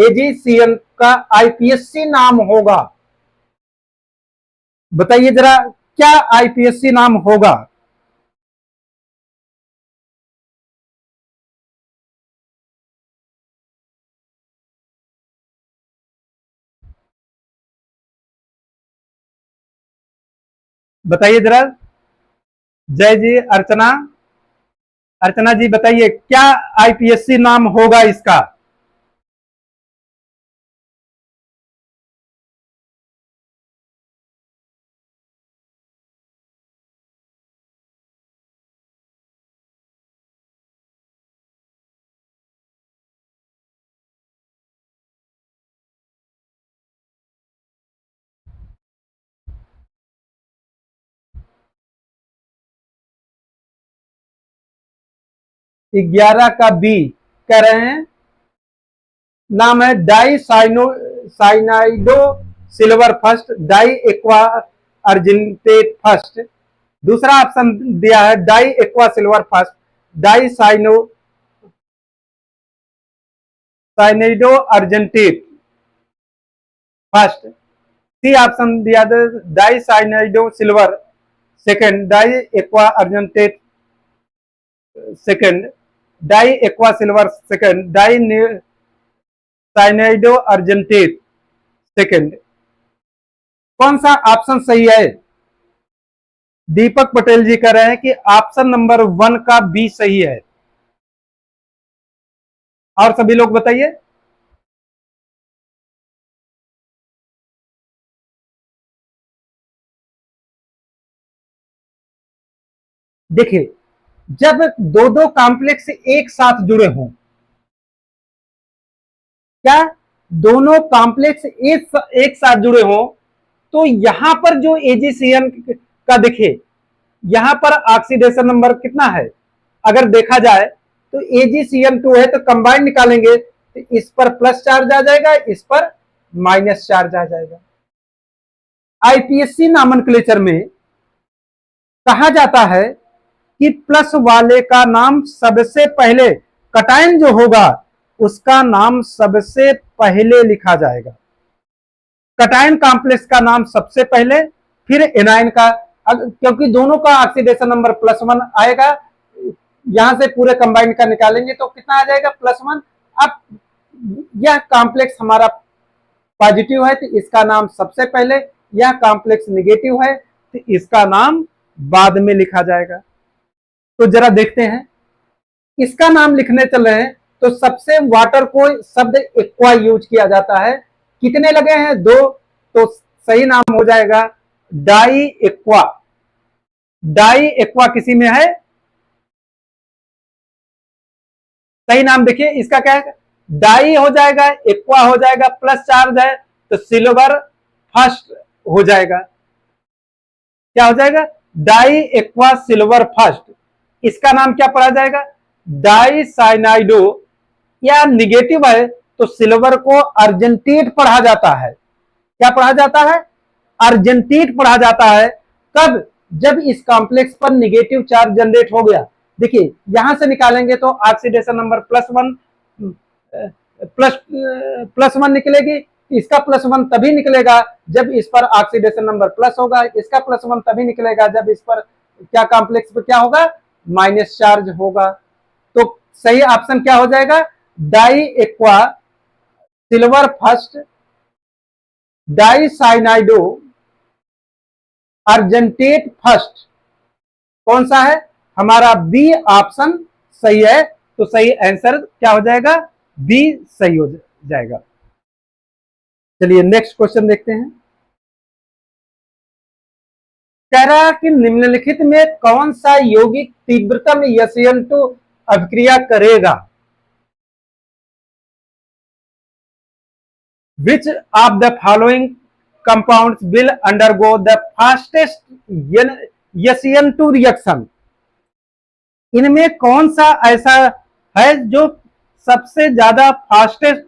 AgCl का आईपीएससी नाम होगा। बताइए जरा क्या आईपीएससी नाम होगा? बताइए जरा। जय जी, अर्चना। अर्चना जी बताइए क्या आईपीएससी नाम होगा इसका? ग्यारह का बी कह रहे हैं। नाम है di cyanido silver first, di aqua argentate first. दूसरा ऑप्शन दिया है di aqua silver first, di cyanido argentate first. C option दिया था di cyanido silver second, di aqua argentate second, di aqua silver second, di cyanido argentate second. कौन सा option सही है? दीपक पटेल जी कह रहे हैं कि ऑप्शन नंबर 1 का बी सही है। और सभी लोग बताइए। देखिए, जब दो दो कॉम्प्लेक्स एक साथ जुड़े हों, क्या दोनों कॉम्प्लेक्स एक साथ जुड़े हों, तो यहां पर जो एजीसीएन का देखिए, यहां पर ऑक्सीडेशन नंबर कितना है? अगर देखा जाए तो AgCl2 है तो कंबाइंड निकालेंगे तो इस पर प्लस चार्ज आ जाएगा, इस पर माइनस चार्ज आ जाएगा। आईपीएससी नॉमेनक्लेचर में कहा जाता है कि प्लस वाले का नाम सबसे पहले, कटायन जो होगा उसका नाम सबसे पहले लिखा जाएगा। कटायन कॉम्प्लेक्स का नाम सबसे पहले, फिर एनायन का। क्योंकि दोनों का ऑक्सीडेशन नंबर +1 आएगा, यहां से पूरे कंबाइंड का निकालेंगे तो कितना आ जाएगा? +1। अब यह कॉम्प्लेक्स हमारा पॉजिटिव है तो इसका नाम सबसे पहले, यह कॉम्प्लेक्स नेगेटिव है तो इसका नाम बाद में लिखा जाएगा। तो जरा देखते हैं, इसका नाम लिखने चल रहे हैं तो सबसे वाटर को शब्द एक्वा यूज किया जाता है। कितने लगे हैं? 2। तो सही नाम हो जाएगा डाई एक्वा। डाई एक्वा किसी में है? सही नाम देखिए इसका क्या है? डाई हो जाएगा, एक्वा हो जाएगा, प्लस चार्ज है तो सिल्वर फर्स्ट हो जाएगा। क्या हो जाएगा? Die aqua silver first. इसका नाम क्या पढ़ा जाएगा? Dicyanido. या निगेटिव है तो सिल्वर को अर्जेंटेट पढ़ा जाता है। क्या पढ़ा जाता है? अर्जेंटेट पढ़ा जाता है। कब? जब इस कॉम्प्लेक्स पर निगेटिव चार्ज जनरेट हो गया। देखिए यहां से निकालेंगे तो ऑक्सीडेशन नंबर +1 निकलेगी। इसका +1 तभी निकलेगा जब इस पर ऑक्सीडेशन नंबर प्लस होगा, इसका +1 तभी निकलेगा जब इस पर क्या कॉम्प्लेक्स पर क्या होगा? माइनस चार्ज होगा। तो सही ऑप्शन क्या हो जाएगा? Die aqua silver first, di cyanido argentate first. कौन सा है? हमारा बी ऑप्शन सही है। तो सही आंसर क्या हो जाएगा? बी सही हो जाएगा। चलिए नेक्स्ट क्वेश्चन देखते हैं। कह रहा है कि निम्नलिखित में कौन सा यौगिक तीव्रतम SN2 अभिक्रिया करेगा? Which of the following compounds will undergo the fastest SN2 reaction? इनमें कौन सा ऐसा है जो सबसे ज्यादा फास्टेस्ट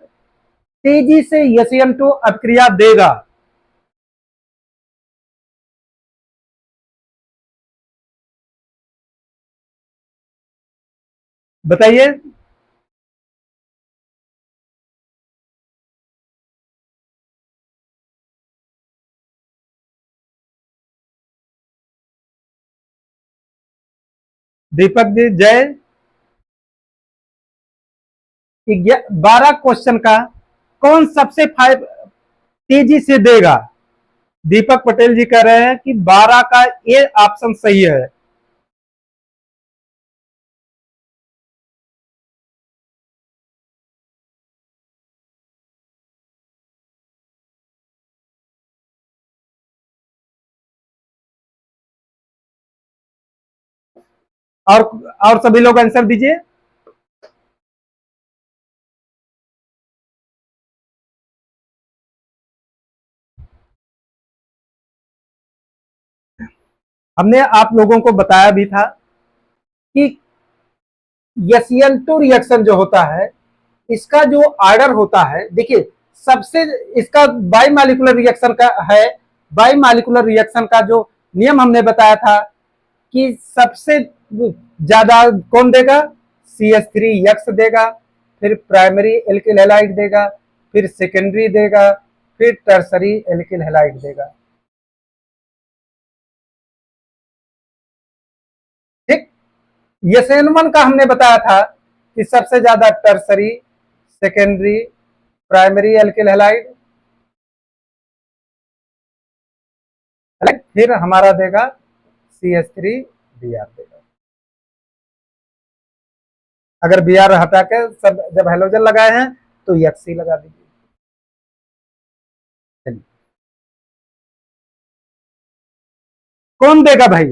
तेजी से SN2 अभिक्रिया देगा? बताइए। दीपक जी जय। 12 क्वेश्चन का कौन सबसे तेजी से देगा? दीपक पटेल जी कह रहे हैं कि 12 का ए ऑप्शन सही है। और सभी लोग आंसर दीजिए। हमने आप लोगों को बताया भी था कि SN2 रिएक्शन जो होता है इसका जो ऑर्डर होता है, देखिए सबसे इसका बाइमॉलिक्यूलर रिएक्शन का है। बाइमॉलिक्यूलर रिएक्शन का जो नियम हमने बताया था कि सबसे ज्यादा कौन देगा? CH3X देगा, फिर प्राइमरी एल्किल हैलाइड देगा, फिर सेकेंडरी देगा, फिर टर्सरी एल्किल हैलाइड देगा। ठीक, SN1 का हमने बताया था कि सबसे ज्यादा tertiary, secondary, primary alkyl halide, फिर हमारा देगा CH3Br देगा। अगर Br हटा के सब जब हेलोजन लगाए हैं तो HC लगा दीजिए। कौन देगा भाई?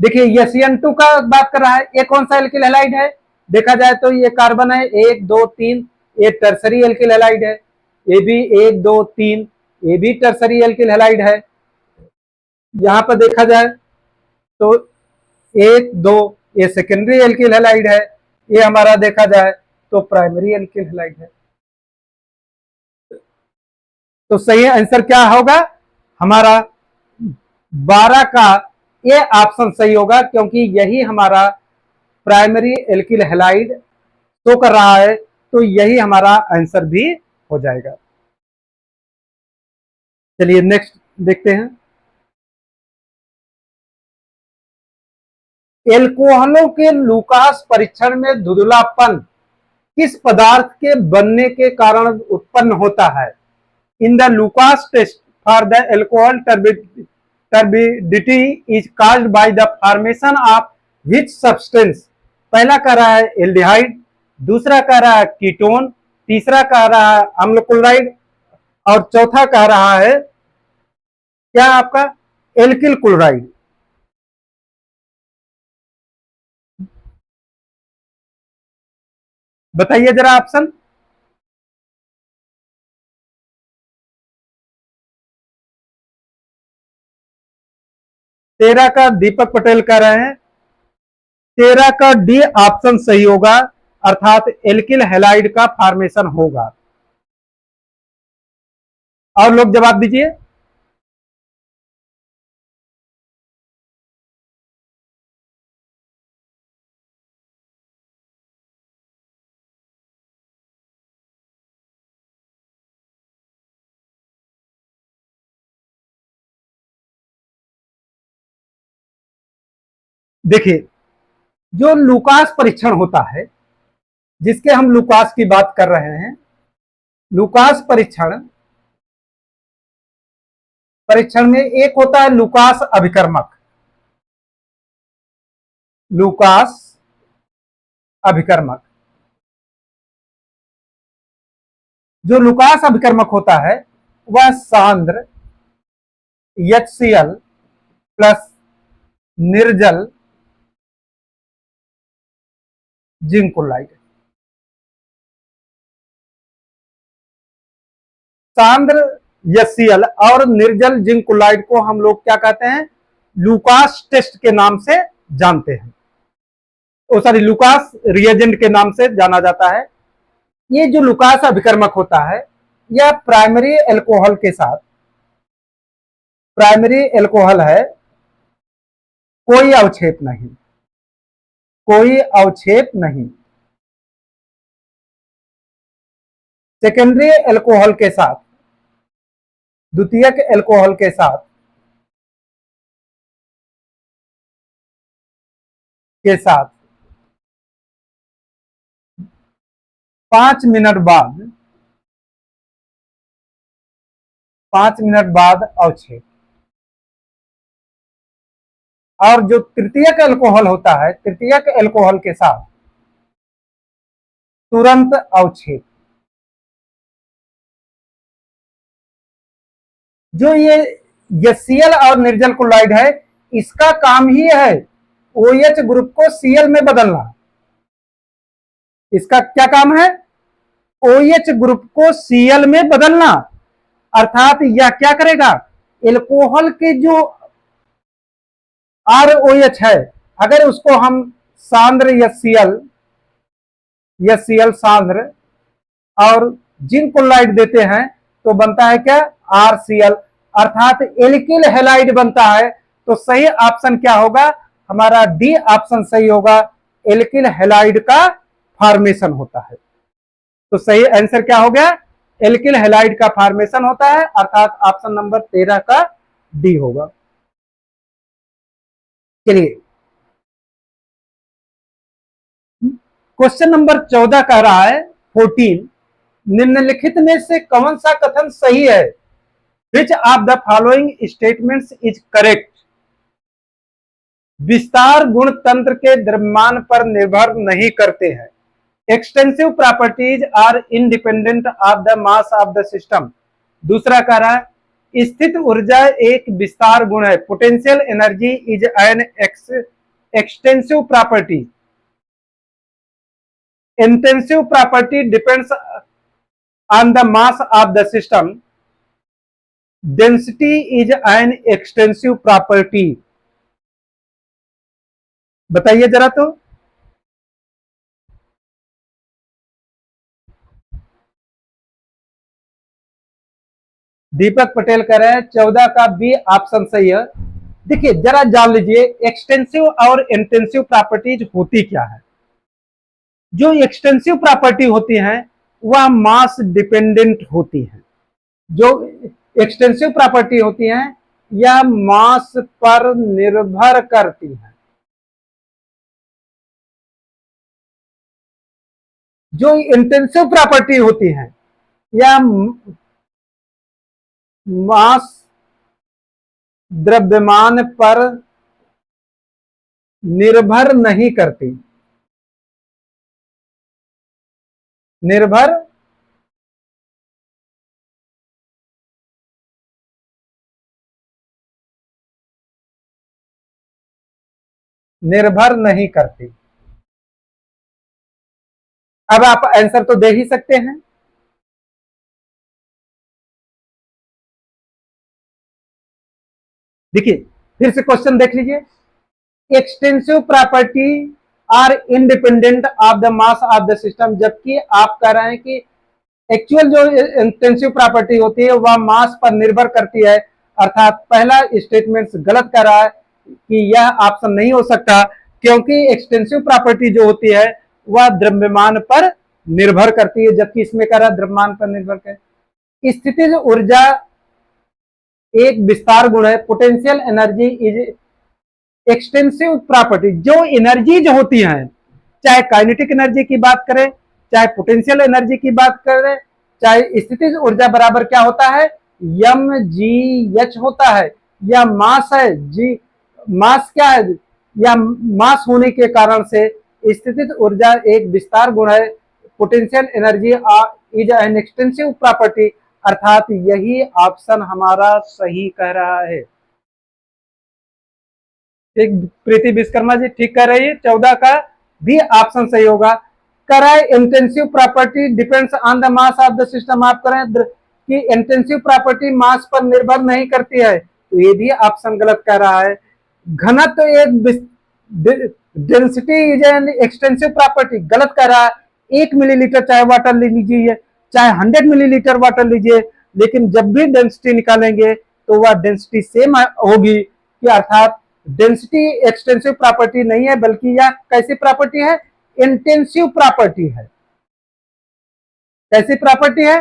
देखिए SN2 का बात कर रहा है, ये कौन सा एल्किल हैलाइड है? देखा जाए तो ये कार्बन है 1 2 3, ये टर्सरी एल्किल हैलाइड है। ये भी 1 2 3, ये भी टर्सरी एल्किल हैलाइड है। यहां पर देखा जाए तो 1 2, ये सेकेंडरी एल्किल हैलाइड है। ये हमारा देखा जाए तो प्राइमरी एल्किल हैलाइड है। तो सही आंसर क्या होगा हमारा? 12 का ये ऑप्शन सही होगा, क्योंकि यही हमारा प्राइमरी एल्किल हैलाइड शो कर रहा है, तो यही हमारा आंसर भी हो जाएगा। चलिए नेक्स्ट देखते हैं। एल्कोहलों के लूकास परीक्षण में धुंधलापन किस पदार्थ के बनने के कारण उत्पन्न होता है? In the Lucas test for the alcohol turbidity is caused by the formation of which substance? पहला कह रहा है एल्डिहाइड, दूसरा कह रहा है कीटोन, तीसरा कह रहा है अम्ल क्लोराइड, और चौथा कह रहा है क्या आपका? Alkyl chloride. बताइए जरा ऑप्शन। 13 का दीपक पटेल कह रहे हैं 13 का डी ऑप्शन सही होगा, अर्थात एल्किल हैलाइड का फॉर्मेशन होगा। और लोग जवाब दीजिए। देखिए जो लूकास परीक्षण होता है, जिसके हम लूकास की बात कर रहे हैं, लूकास परीक्षण परीक्षण में एक होता है लूकास अभिकर्मक। लूकास अभिकर्मक, जो लूकास अभिकर्मक होता है वह सांद्र HCl प्लस निर्जल जिंक क्लोराइड। सांद्र HCl और निर्जल जिंक क्लोराइड को हम लोग क्या कहते हैं, लुकास टेस्ट के नाम से जानते हैं, सॉरी लुकास रिएजेंट के नाम से जाना जाता है। ये जो लुकास अभिकर्मक होता है, यह प्राइमरी एल्कोहल के साथ, प्राइमरी एल्कोहल है, कोई अवक्षेप नहीं, कोई अवक्षेप नहीं। सेकेंडरी एल्कोहल के साथ, द्वितीयक एल्कोहल के साथ, 5 मिनट बाद, 5 मिनट बाद अवक्षेप। और जो तृतीयक एल्कोहल होता है, तृतीयक एल्कोहल के साथ तुरंत अवक्षेप। जो ये HCl और निर्जल क्लोराइड है, इसका काम ही है OH ग्रुप को Cl में बदलना। इसका क्या काम है, OH ग्रुप को Cl में बदलना। अर्थात यह क्या करेगा, एल्कोहल के जो ROH है, अगर उसको हम सांद्र HCl सांद्र और जिंक क्लोराइड देते हैं तो बनता है क्या, RCl, अर्थात एल्किल हैलाइड बनता है। तो सही ऑप्शन क्या होगा, हमारा डी ऑप्शन सही होगा, एल्किल हैलाइड का फॉर्मेशन होता है। तो सही आंसर क्या हो गया, एल्किल हैलाइड का फॉर्मेशन होता है, अर्थात ऑप्शन नंबर 13 का डी होगा। चलिए क्वेश्चन नंबर 14 कह रहा है 14, निम्नलिखित में से कौन सा कथन सही है, which of the following statements is correct. विस्तार गुण तंत्र के द्रव्यमान पर निर्भर नहीं करते हैं। Extensive properties are independent of the mass of the system. दूसरा कह रहा है स्थित ऊर्जा एक विस्तार गुण है। Potential energy is an extensive property. Intensive property depends on the mass of the system. Density is an extensive property. बताइए जरा तो। दीपक पटेल कह रहे हैं 14 का बी ऑप्शन सही है। देखिए जरा जान लीजिए एक्सटेंसिव और इंटेंसिव प्रॉपर्टीज होती क्या है। जो एक्सटेंसिव प्रॉपर्टी होती हैं वह मास डिपेंडेंट होती हैं। जो एक्सटेंसिव प्रॉपर्टी होती हैं यह मास पर निर्भर करती हैं। जो इंटेंसिव प्रॉपर्टी होती हैं यह मास द्रव्यमान पर निर्भर नहीं करती। निर्भर नहीं करती। अब आप आंसर तो दे ही सकते हैं। देखिए फिर से क्वेश्चन देख लीजिए। Extensive property are independent of the mass of the system, जबकि आप कह रहे हैं कि एक्चुअल जो इंटेंसिव प्रॉपर्टी होती है वह मास पर निर्भर करती है। अर्थात पहला स्टेटमेंट गलत कर रहा है कि यह ऑप्शन नहीं हो सकता, क्योंकि एक्सटेंसिव प्रॉपर्टी जो होती है वह द्रव्यमान पर निर्भर करती है, जबकि इसमें कह रहा है द्रव्यमान पर निर्भर कर। स्थितिज ऊर्जा एक विस्तार गुण है। Potential energy is extensive property. जो एनर्जी जो होती है, चाहे काइनेटिक एनर्जी की बात करें, चाहे पोटेंशियल एनर्जी की बात करें, चाहे स्थितिज ऊर्जा बराबर क्या होता है, mgh होता है। या मास है जी, मास क्या है, या मास होने के कारण से स्थितिज ऊर्जा एक विस्तार गुण है। Potential energy is an extensive property, अर्थात यही ऑप्शन हमारा सही कह रहा है। ठीक, प्रीति विश्वकर्मा जी ठीक कह रही है 14 का बी ऑप्शन सही होगा। कराए intensive property depends on the mass of the system, आप करें कि इंटेंसिव प्रॉपर्टी मास पर निर्भर नहीं करती है, तो ये भी ऑप्शन गलत कह रहा है। घनत्व तो एक density is an extensive property, गलत कह रहा है। 1 मिलीलीटर चाहे वाटर ले लीजिए, चाहे 100 मिलीलीटर वाटर लीजिए, लेकिन जब भी डेंसिटी निकालेंगे तो वह डेंसिटी सेम होगी, कि अर्थात डेंसिटी एक्सटेंसिव प्रॉपर्टी नहीं है, बल्कि यह कैसी प्रॉपर्टी है, इंटेंसिव प्रॉपर्टी है। कैसी प्रॉपर्टी है,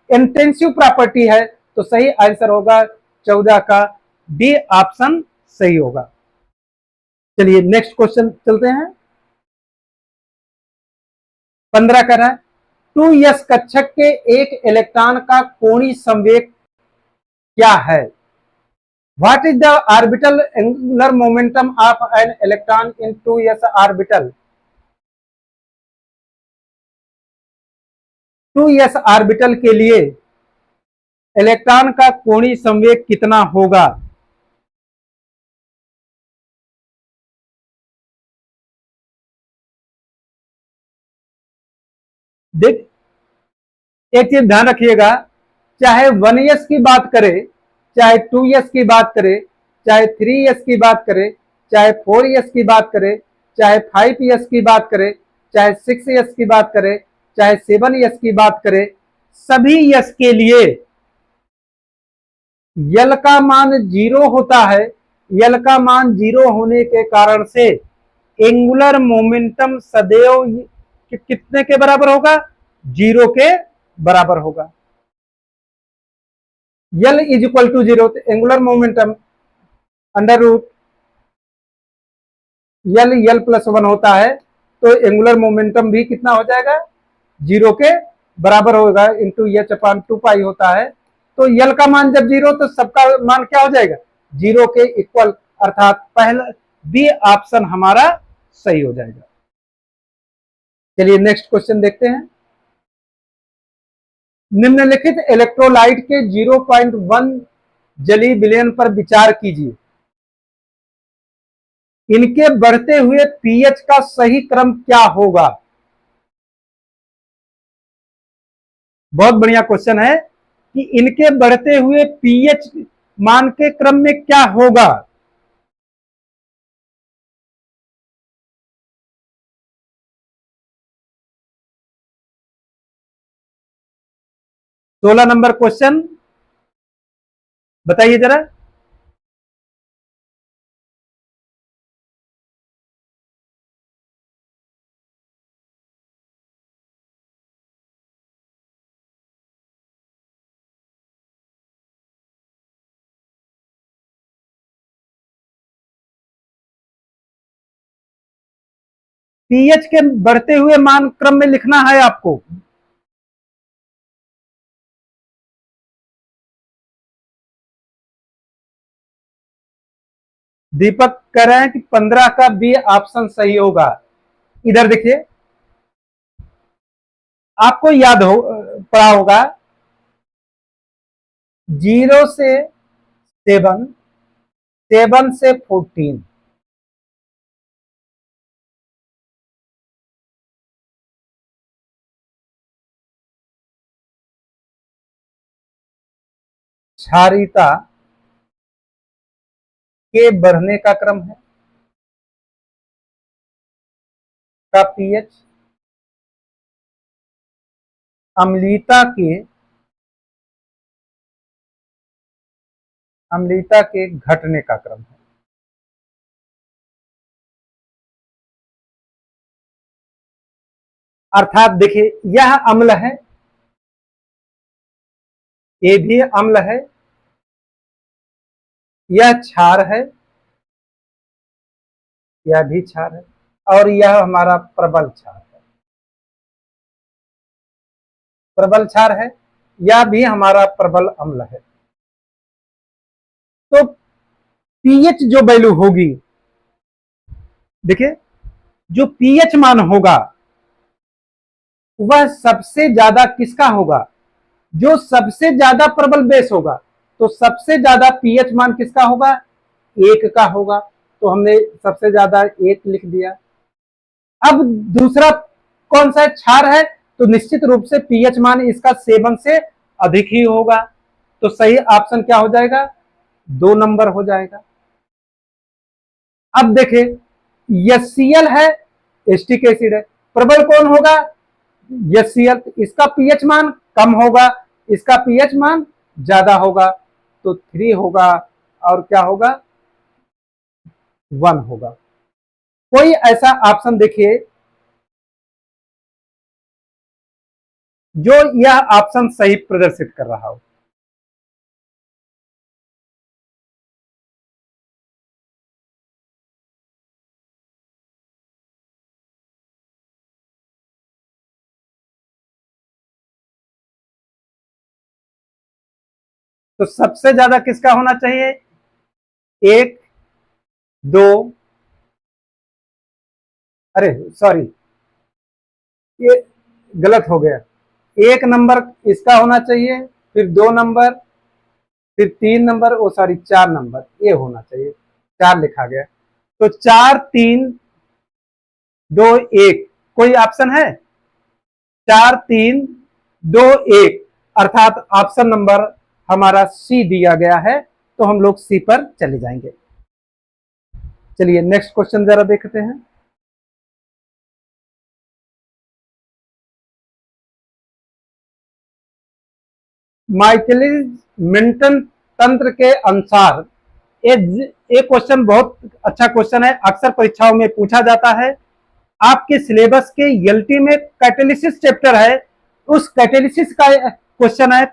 इंटेंसिव प्रॉपर्टी है। तो सही आंसर होगा 14 का डी ऑप्शन सही होगा। चलिए नेक्स्ट क्वेश्चन चलते हैं। 15 का है 2s कक्षक के एक इलेक्ट्रॉन का कोणीय संवेग क्या है? What is the orbital angular momentum of an electron in 2s orbital? 2s orbital के लिए इलेक्ट्रॉन का कोणीय संवेग कितना होगा? देख, एक चीज ध्यान रखिएगा, चाहे 1s की बात करें, चाहे 2s की बात करें, चाहे 3s की बात करें, चाहे 4s की बात करें, चाहे 5s की बात करें, चाहे 6s की बात करें, चाहे 7s की बात करें, सभी यस के लिए यल का मान 0 होता है। यल का मान 0 होने के कारण से एंगुलर मोमेंटम सदैव कितने के बराबर होगा? 0 के बराबर होगा। L is equal to 0, angular momentum under root l plus 1 होता है, तो एंगुलर मोमेंटम भी कितना हो जाएगा? 0 के बराबर होगा, इंटू एच अपान 2 पाई होता है। तो यल का मान जब 0, तो सबका मान क्या हो जाएगा? 0 के इक्वल, अर्थात पहला बी ऑप्शन हमारा सही हो जाएगा। चलिए नेक्स्ट क्वेश्चन देखते हैं। निम्नलिखित इलेक्ट्रोलाइट के 0.1 जलीय विलयन पर विचार कीजिए। इनके बढ़ते हुए पीएच का सही क्रम क्या होगा? बहुत बढ़िया क्वेश्चन है कि इनके बढ़ते हुए पीएच मान के क्रम में क्या होगा? सोलह नंबर क्वेश्चन बताइए जरा। पीएच के बढ़ते हुए मान क्रम में लिखना है आपको। दीपक कह रहे हैं कि 15 का बी ऑप्शन सही होगा। इधर देखिए, आपको याद हो पड़ा होगा 0 से 7, 7 से 14, क्षारीयता के बढ़ने का क्रम है का पीएच, अम्लीयता के घटने का क्रम है। अर्थात देखिए, यह अम्ल है, ये भी अम्ल है, यह क्षार है, यह भी क्षार है, और यह हमारा प्रबल क्षार है। प्रबल क्षार है, यह भी हमारा प्रबल अम्ल है। तो पीएच जो वैल्यू होगी, देखिए जो पीएच मान होगा वह सबसे ज्यादा किसका होगा? जो सबसे ज्यादा प्रबल बेस होगा, तो सबसे ज्यादा पीएच मान किसका होगा? 1 का होगा। तो हमने सबसे ज्यादा 1 लिख दिया। अब दूसरा कौन सा क्षार है, तो निश्चित रूप से पीएच मान इसका 7 से अधिक ही होगा, तो सही ऑप्शन क्या हो जाएगा, 2 नंबर हो जाएगा। अब देखें HCl है, एस्टिक एसिड है, प्रबल कौन होगा, HCl, इसका पीएच मान कम होगा, इसका पीएच मान ज्यादा होगा, तो 3 होगा और क्या होगा, 1 होगा। कोई ऐसा ऑप्शन देखिए जो यह ऑप्शन सही प्रदर्शित कर रहा हो। तो सबसे ज्यादा किसका होना चाहिए, 1, 2, अरे सॉरी ये गलत हो गया, 1 नंबर इसका होना चाहिए, फिर 2 नंबर, फिर 3 नंबर, ओ सॉरी 4 नंबर ये होना चाहिए, 4 लिखा गया, तो 4, 3, 2, 1 कोई ऑप्शन है, 4, 3, 2, 1 अर्थात ऑप्शन नंबर हमारा सी दिया गया है, तो हम लोग सी पर चले जाएंगे। चलिए नेक्स्ट क्वेश्चन जरा देखते हैं। माइकलिस मेंटन तंत्र के अनुसार ये क्वेश्चन बहुत अच्छा क्वेश्चन है, अक्सर परीक्षाओं में पूछा जाता है। आपके सिलेबस के एलटी में कैटेलिसिस चैप्टर है, उस कैटेलिसिस का क्वेश्चन है,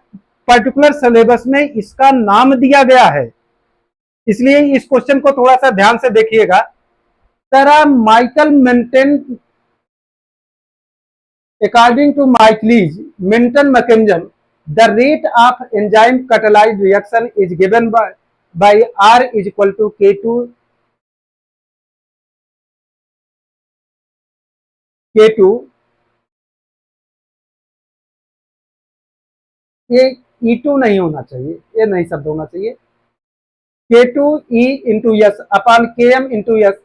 पर्टिकुलर सिलेबस में इसका नाम दिया गया है, इसलिए इस क्वेश्चन को थोड़ा सा ध्यान से देखिएगा। तरह Michael maintain according to Michaelis Menten mechanism, the rate of enzyme catalyzed reaction is given by R is equal to K2 ये E2 नहीं होना चाहिए, ये नहीं शब्द होना चाहिए, K2E into S upon Km into S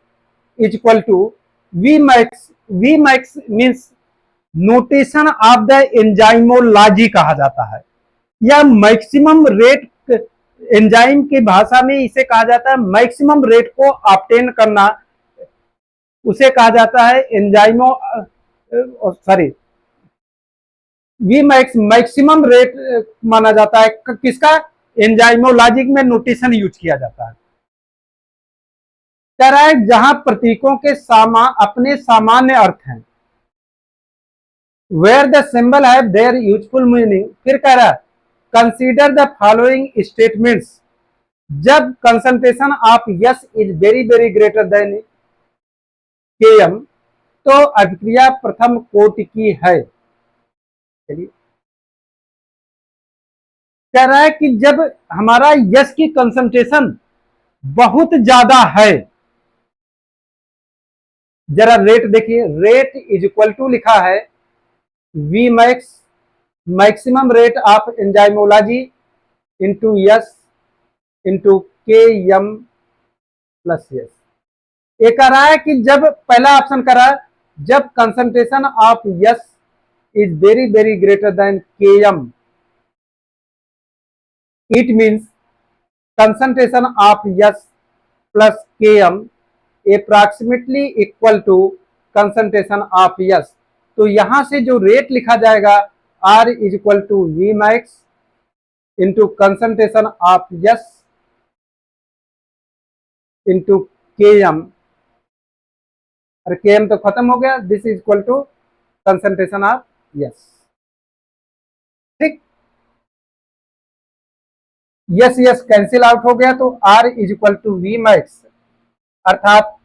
is equal to Vmax। Vmax means notation of the enzymology कहा जाता है, या मैक्सिमम रेट, एंजाइम की भाषा में इसे कहा जाता है मैक्सिमम रेट को ऑब्टेन करना, उसे कहा जाता है एंजाइमो सॉरी वी मैक्सिमम रेट माना जाता है, किसका, एंजाइमोलॉजिक में नोटेशन यूज किया जाता है। कह रहा है जहां प्रतीकों के अपने सामान्य अर्थ हैं, where the symbol have their useful meaning, फिर कह रहा है consider the following statements, जब concentration of S is very very greater than Km तो अभिक्रिया प्रथम कोटि की है। चलिए कह रहा है कि जब हमारा S की कंसंट्रेशन बहुत ज्यादा है, जरा रेट देखिए, रेट इज इक्वल टू लिखा है V max maximum rate of enzymology into S into K M plus S. ये कह रहा है कि जब पहला ऑप्शन कह रहा है जब concentration of S is very very greater than K M, it means concentration of S plus K M approximately equal to concentration of S. तो यहां से जो रेट लिखा जाएगा R is equal to V max into concentration of S into K M, और K M तो खत्म हो गया, this is equal to concentration of S. ठीक, यस यस कैंसिल आउट हो गया, तो R is equal to V max, अर्थात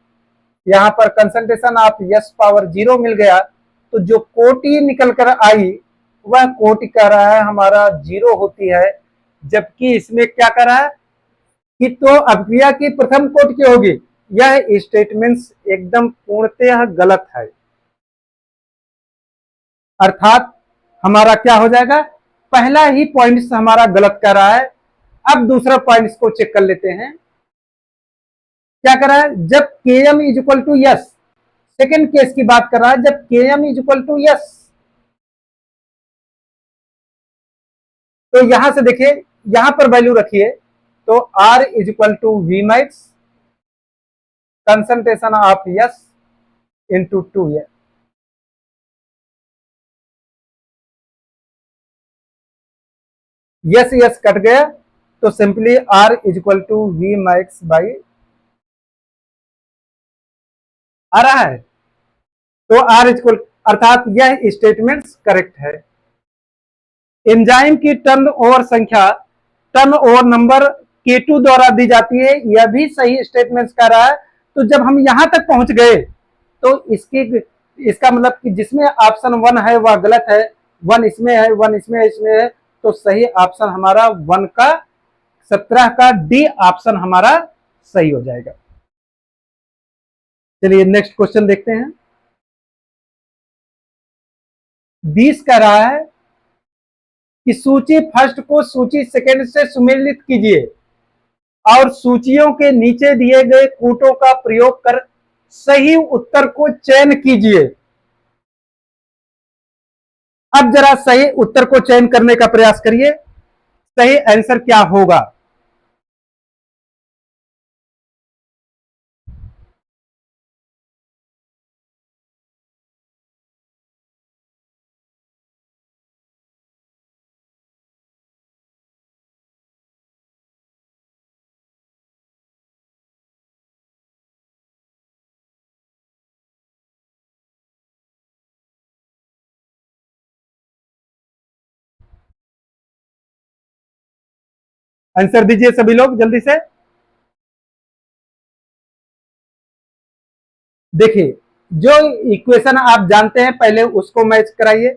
यहां पर कंसंट्रेशन ऑफ एस पावर 0 मिल गया, तो जो कोटि निकल कर आई वह कोटि कह रहा है हमारा 0 होती है, जबकि इसमें क्या कर रहा है कि तो अभिक्रिया की प्रथम कोटि की होगी। यह स्टेटमेंट्स एकदम पूर्णतः गलत है, अर्थात हमारा क्या हो जाएगा, पहला ही पॉइंट हमारा गलत कर रहा है। अब दूसरा पॉइंट को चेक कर लेते हैं, क्या कर रहा है, जब Km is equal to S second case की बात कर रहा है जब Km is equal to S. तो यहां से देखिए, यहां पर वैल्यू रखिए, तो R is equal to V max concentration of S into 2 S S cut गया, तो simply R is equal to V max by आ रहा है, तो R इज इक्वल, अर्थात यह स्टेटमेंट्स करेक्ट है। एंजाइम की टर्न ओवर संख्या, टर्न ओवर नंबर K2 द्वारा दी जाती है, यह भी सही स्टेटमेंट्स कर रहा है। तो जब हम यहां तक पहुंच गए तो इसका मतलब कि जिसमें ऑप्शन 1 है वह गलत है, 1 इसमें है, 1 इसमें है, इसमें है, तो सही ऑप्शन हमारा 1 का 17 का डी ऑप्शन हमारा सही हो जाएगा। चलिए नेक्स्ट क्वेश्चन देखते हैं। 20 कह रहा है कि सूची फर्स्ट को सूची सेकंड से सुमेलित कीजिए और सूचियों के नीचे दिए गए कूटों का प्रयोग कर सही उत्तर को चयन कीजिए। अब जरा सही उत्तर को चयन करने का प्रयास करिए, सही आंसर क्या होगा। आंसर दीजिए सभी लोग जल्दी से। देखिए, जो इक्वेशन आप जानते हैं पहले उसको मैच कराइए।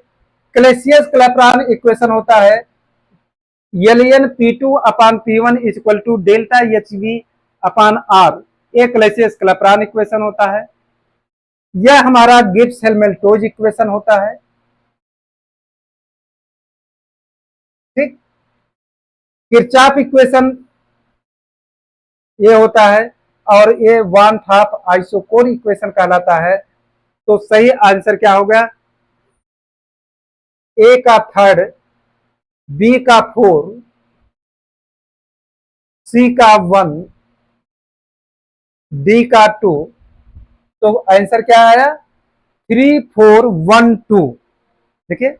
क्लेसियस क्लैपेरॉन इक्वेशन होता है Ln P2 अपान P1 is equal to delta HV upon R, एक क्लेसियस क्लैपेरॉन इक्वेशन होता है। यह हमारा गिब्स हेल्महोल्ट्ज इक्वेशन होता है, ठीक। किरचॉफ इक्वेशन ये होता है, और ये वन हाफ आइसोकोर इक्वेशन कहलाता है। तो सही आंसर क्या होगा, ए का थर्ड, बी का 4, सी का 1, डी का 2। तो आंसर क्या आया, 3 4 1 2। देखिए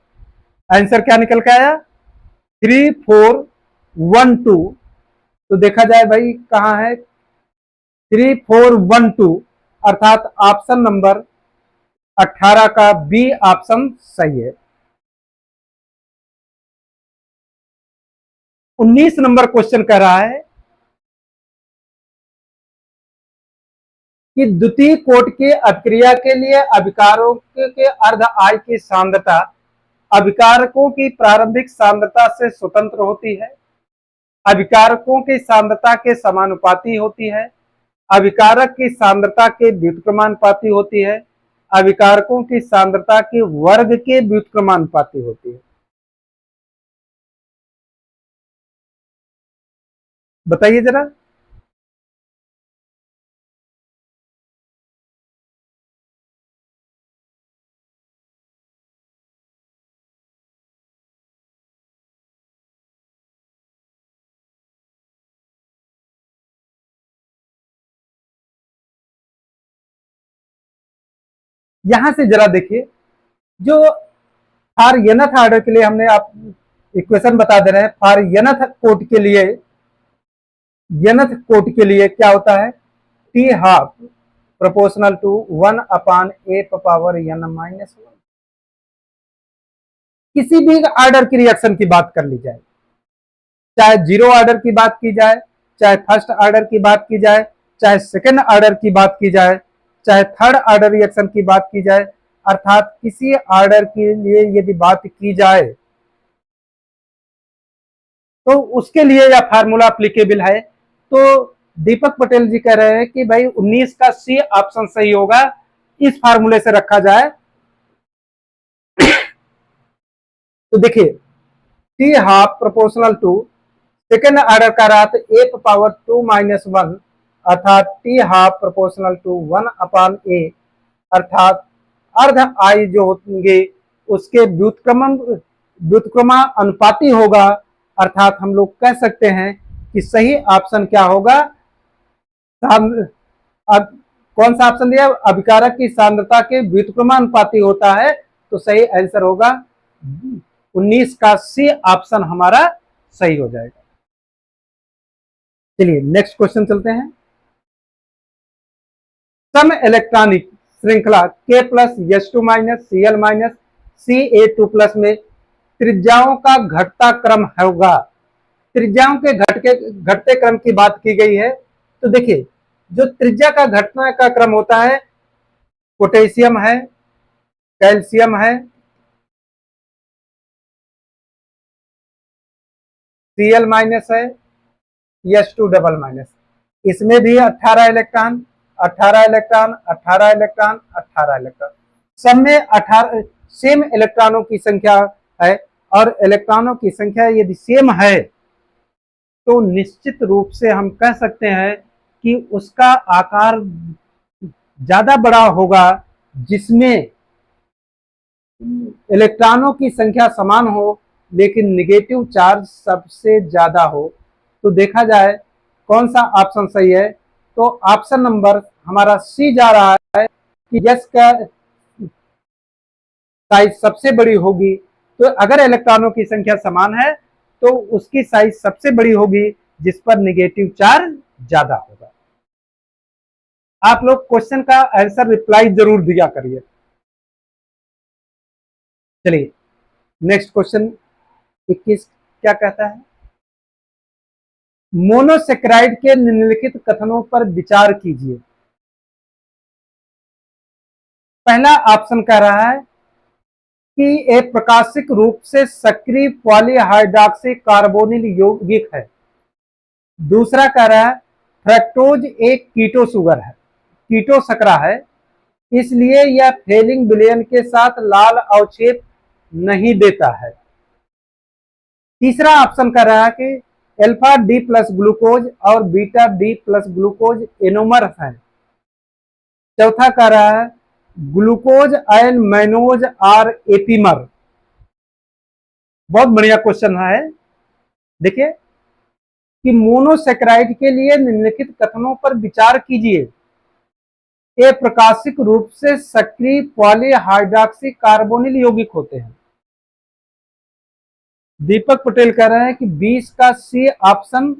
आंसर क्या निकल के आया, 3 4 1 2। तो देखा जाए भाई कहां है, 3 4 1 2, अर्थात ऑप्शन नंबर 18 का बी ऑप्शन सही है। 19 नंबर क्वेश्चन कह रहा है कि द्वितीय कोट के अभिक्रिया के लिए अभिकारकों के अर्ध आय की सांद्रता अभिकारकों की प्रारंभिक सांद्रता से स्वतंत्र होती है, अभिकारकों की सांद्रता के समानुपाती होती है, अभिकारक की सांद्रता के व्युत्क्रमानुपाती होती है, अभिकारकों की सांद्रता के वर्ग के व्युत्क्रमानुपाती होती है। बताइए जरा। यहां से जरा देखिए, जो फॉर nth ऑर्डर के लिए हमने आप इक्वेशन बता दे रहे हैं, फॉर nth कोट के लिए, nth कोट के लिए क्या होता है, T half proportional to 1 upon A power n minus 1। किसी भी ऑर्डर की रिएक्शन की बात कर ली जाए, चाहे जीरो ऑर्डर की बात की जाए, चाहे फर्स्ट ऑर्डर की बात की जाए, चाहे सेकेंड ऑर्डर की बात की जाए, चाहे थर्ड ऑर्डर रिएक्शन की बात की जाए, अर्थात किसी ऑर्डर के लिए यदि बात की जाए तो उसके लिए यह फार्मूला एप्लीकेबल है। तो दीपक पटेल जी कह रहे हैं कि भाई 19 का सी ऑप्शन सही होगा, इस फार्मूले से रखा जाए। तो देखिए, T half proportional to second order का रहा तो ए पावर 2 माइनस 1, अर्थात T half proportional to 1 upon A अर्थात अर्ध आई जो होंगे उसके व्युत्क्रमानुपाती होगा। अर्थात हम लोग कह सकते हैं कि सही ऑप्शन क्या होगा, अब कौन सा ऑप्शन दिया, अभिकारक की सांद्रता के व्युत्क्रमानुपाती होता है, तो सही आंसर होगा 19 का सी ऑप्शन हमारा सही हो जाएगा। चलिए नेक्स्ट क्वेश्चन चलते हैं। सम इलेक्ट्रॉनिक श्रृंखला K plus H2 minus Cl minus Ca2 plus में त्रिज्याओं का घटता क्रम होगा। त्रिज्याओं के घटते क्रम की बात की गई है। तो देखिए जो त्रिज्या का घटना का क्रम होता है, पोटेशियम है, कैल्शियम है, Cl माइनस है, H2 डबल माइनस, इसमें भी 18 इलेक्ट्रॉन 18 इलेक्ट्रॉन 18 इलेक्ट्रॉन 18 इलेक्ट्रॉन, सब में 18 सेम इलेक्ट्रॉनों की संख्या है। और इलेक्ट्रॉनों की संख्या यदि सेम है तो निश्चित रूप से हम कह सकते हैं कि उसका आकार ज्यादा बड़ा होगा जिसमें इलेक्ट्रॉनों की संख्या समान हो लेकिन नेगेटिव चार्ज सबसे ज्यादा हो। तो देखा जाए कौन सा ऑप्शन सही है, तो ऑप्शन नंबर हमारा सी जा रहा है कि यस का साइज सबसे बड़ी होगी। तो अगर इलेक्ट्रॉनों की संख्या समान है तो उसकी साइज सबसे बड़ी होगी जिस पर नेगेटिव चार्ज ज्यादा होगा। आप लोग क्वेश्चन का आंसर रिप्लाई जरूर दिया करिए। चलिए नेक्स्ट क्वेश्चन 21 क्या कहता है, मोनोसेक्राइड के निम्नलिखित कथनों पर विचार कीजिए। पहला ऑप्शन कह रहा है कि एक प्रकाशिक रूप से सक्रिय पॉलीहाइड्रॉक्सी कार्बोनिल यौगिक है। दूसरा कह रहा है फ्रक्टोज एक कीटो शुगर है, कीटो सकरा है, इसलिए यह फेलिंग विलयन के साथ लाल अवक्षेप नहीं देता है। तीसरा ऑप्शन कह रहा है कि अल्फा डी प्लस ग्लूकोज और beta D plus glucose anomer है। चौथा कह रहा है glucose and mannose are epimer. बहुत बढ़िया क्वेश्चन है। देखिए कि मोनोसेक्राइड के लिए निम्नलिखित कथनों पर विचार कीजिए। ये प्रकाशिक रूप से सक्रिय पॉलीहाइड्रॉक्सी कार्बोनिल यौगिक होते हैं। दीपक पटेल कह रहे हैं कि 20 का सी ऑप्शन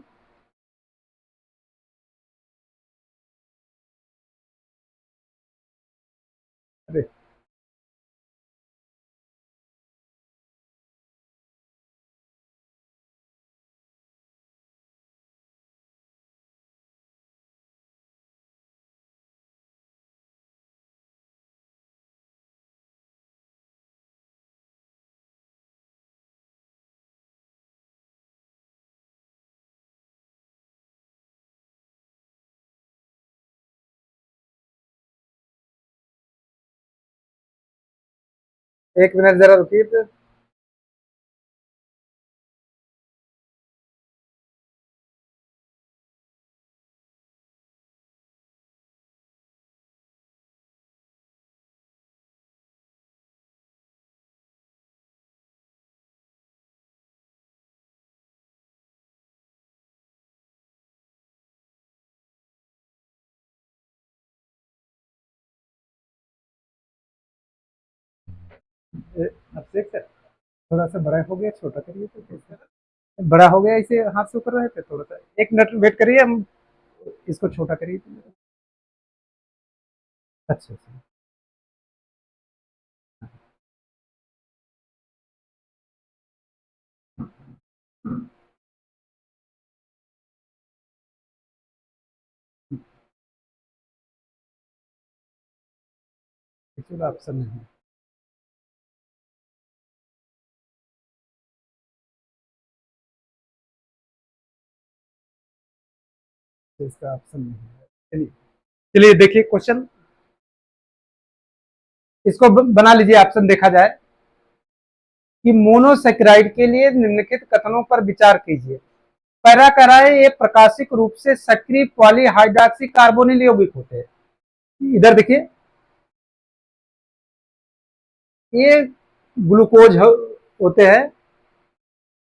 एक मिनट जरा रुकिए। अभिषेक सर थोड़ा सा बड़ा हो गया, छोटा करिए तो कैसे? बड़ा हो गया, इसे हाथ से ऊपर रहे थे, थोड़ा सा 1 मिनट वेट करिए, हम इसको छोटा करिए। अच्छा अच्छा एक्चुअल ऑप्शन नहीं है, तो इसका ऑप्शन नहीं है। चलिए चलिए देखिए क्वेश्चन, इसको बना लीजिए ऑप्शन देखा जाए कि मोनोसेक्राइड के लिए निम्नलिखित कथनों पर विचार कीजिए। पहला कह रहा है ये प्रकाशिक रूप से सक्रिय पॉलीहाइड्रॉक्सी कार्बोनिल यौगिक होते हैं। इधर देखिए ये ग्लूकोज होते हैं।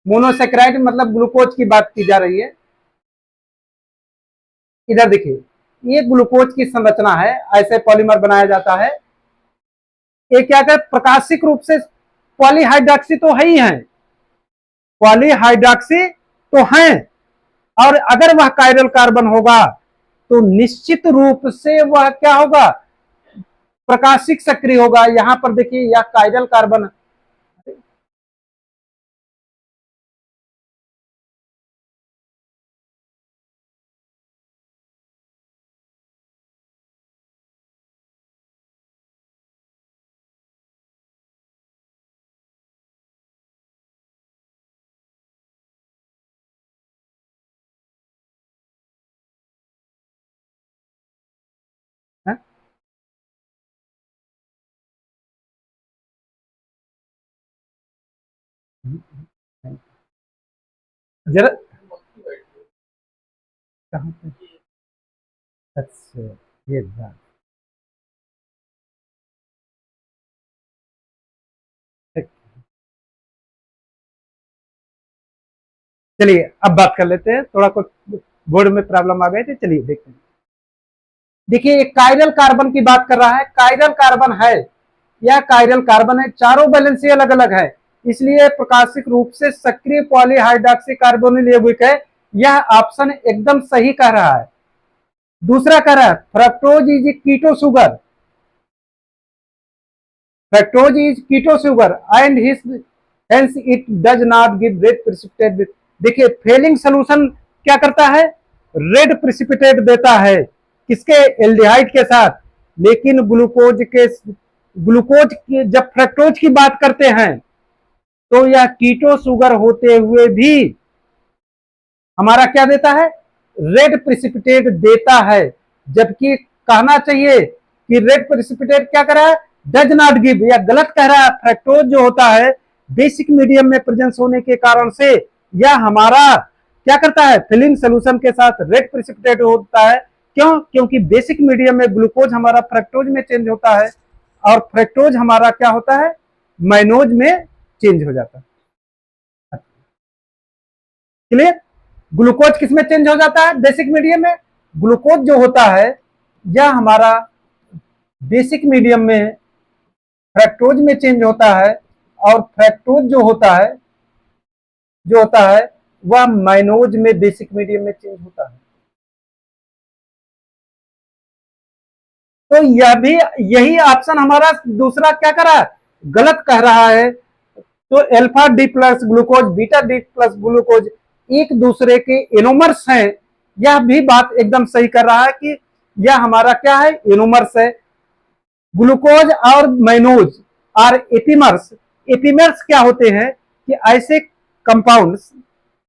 मोनोसेक्राइड मतलब ग्लूकोज की बात की जा रही है। इधर देखिए, ये ग्लूकोज की संरचना है, ऐसे पॉलीमर बनाया जाता है। ये क्या कहते, प्रकाशिक रूप से पॉलीहाइड्रॉक्सी तो है ही है, पॉलीहाइड्रॉक्सी तो है, और अगर वह कायरल कार्बन होगा तो निश्चित रूप से वह क्या होगा, प्रकाशिक सक्रिय होगा। यहां पर देखिए, यह कायरल कार्बन, है? जरा कहां पे, अच्छा ये ध्यान, ठीक। चलिए अब बात कर लेते हैं, थोड़ा कुछ बोर्ड में प्रॉब्लम आ गई थी, चलिए देखते हैं। देखिए, एक कायरल कार्बन की बात कर रहा है, कायरल कार्बन है, यह कायरल कार्बन है, चारों वैलेंसी अलग अलग है, इसलिए प्रकाशिक रूप से सक्रिय पॉलीहाइड्रॉक्सी कार्बोनिल यौगिक है। यह ऑप्शन एकदम सही कह रहा है। दूसरा कह रहा है fructose is keto sugar, fructose is keto sugar and his hence it does not give red precipitate. देखिए, फेलिंग सोल्यूशन क्या करता है, रेड प्रेसिपिटेट देता है, किसके, एल्डिहाइड के साथ। लेकिन ग्लूकोज के जब फ्रक्टोज की बात करते हैं तो यह कीटो शुगर होते हुए भी हमारा क्या देता है, रेड प्रेसिपिटेट देता है। जबकि कहना चाहिए कि रेड प्रेसिपिटेट क्या कर रहा है, डज नॉट गिव, या गलत कह रहा है। फ्रक्टोज जो होता है बेसिक मीडियम में प्रेजेंस होने के कारण से यह हमारा क्या करता है, फिलिंग सोल्यूशन के साथ रेड प्रेसिपिटेट होता है। क्यों, क्योंकि बेसिक मीडियम में ग्लूकोज हमारा फ्रक्टोज में चेंज होता है, और फ्रक्टोज हमारा क्या होता है, माइनोज में चेंज हो जाता है। क्लियर, ग्लूकोज किस में चेंज हो जाता है, बेसिक मीडियम में। ग्लूकोज जो होता है यह हमारा बेसिक मीडियम में फ्रक्टोज में चेंज होता है, और फ्रक्टोज जो होता है वह माइनोज में बेसिक मीडियम में चेंज होता है। तो यह भी, यही ऑप्शन हमारा दूसरा क्या कर रहा है, गलत कह रहा है। तो alpha D plus glucose, beta D plus glucose एक दूसरे के एनोमर्स हैं, यह भी बात एकदम सही कर रहा है कि यह हमारा क्या है, एनोमर्स है। ग्लूकोज और माइनोज और एपीमर्स, एपीमर्स क्या होते हैं कि ऐसे कंपाउंड्स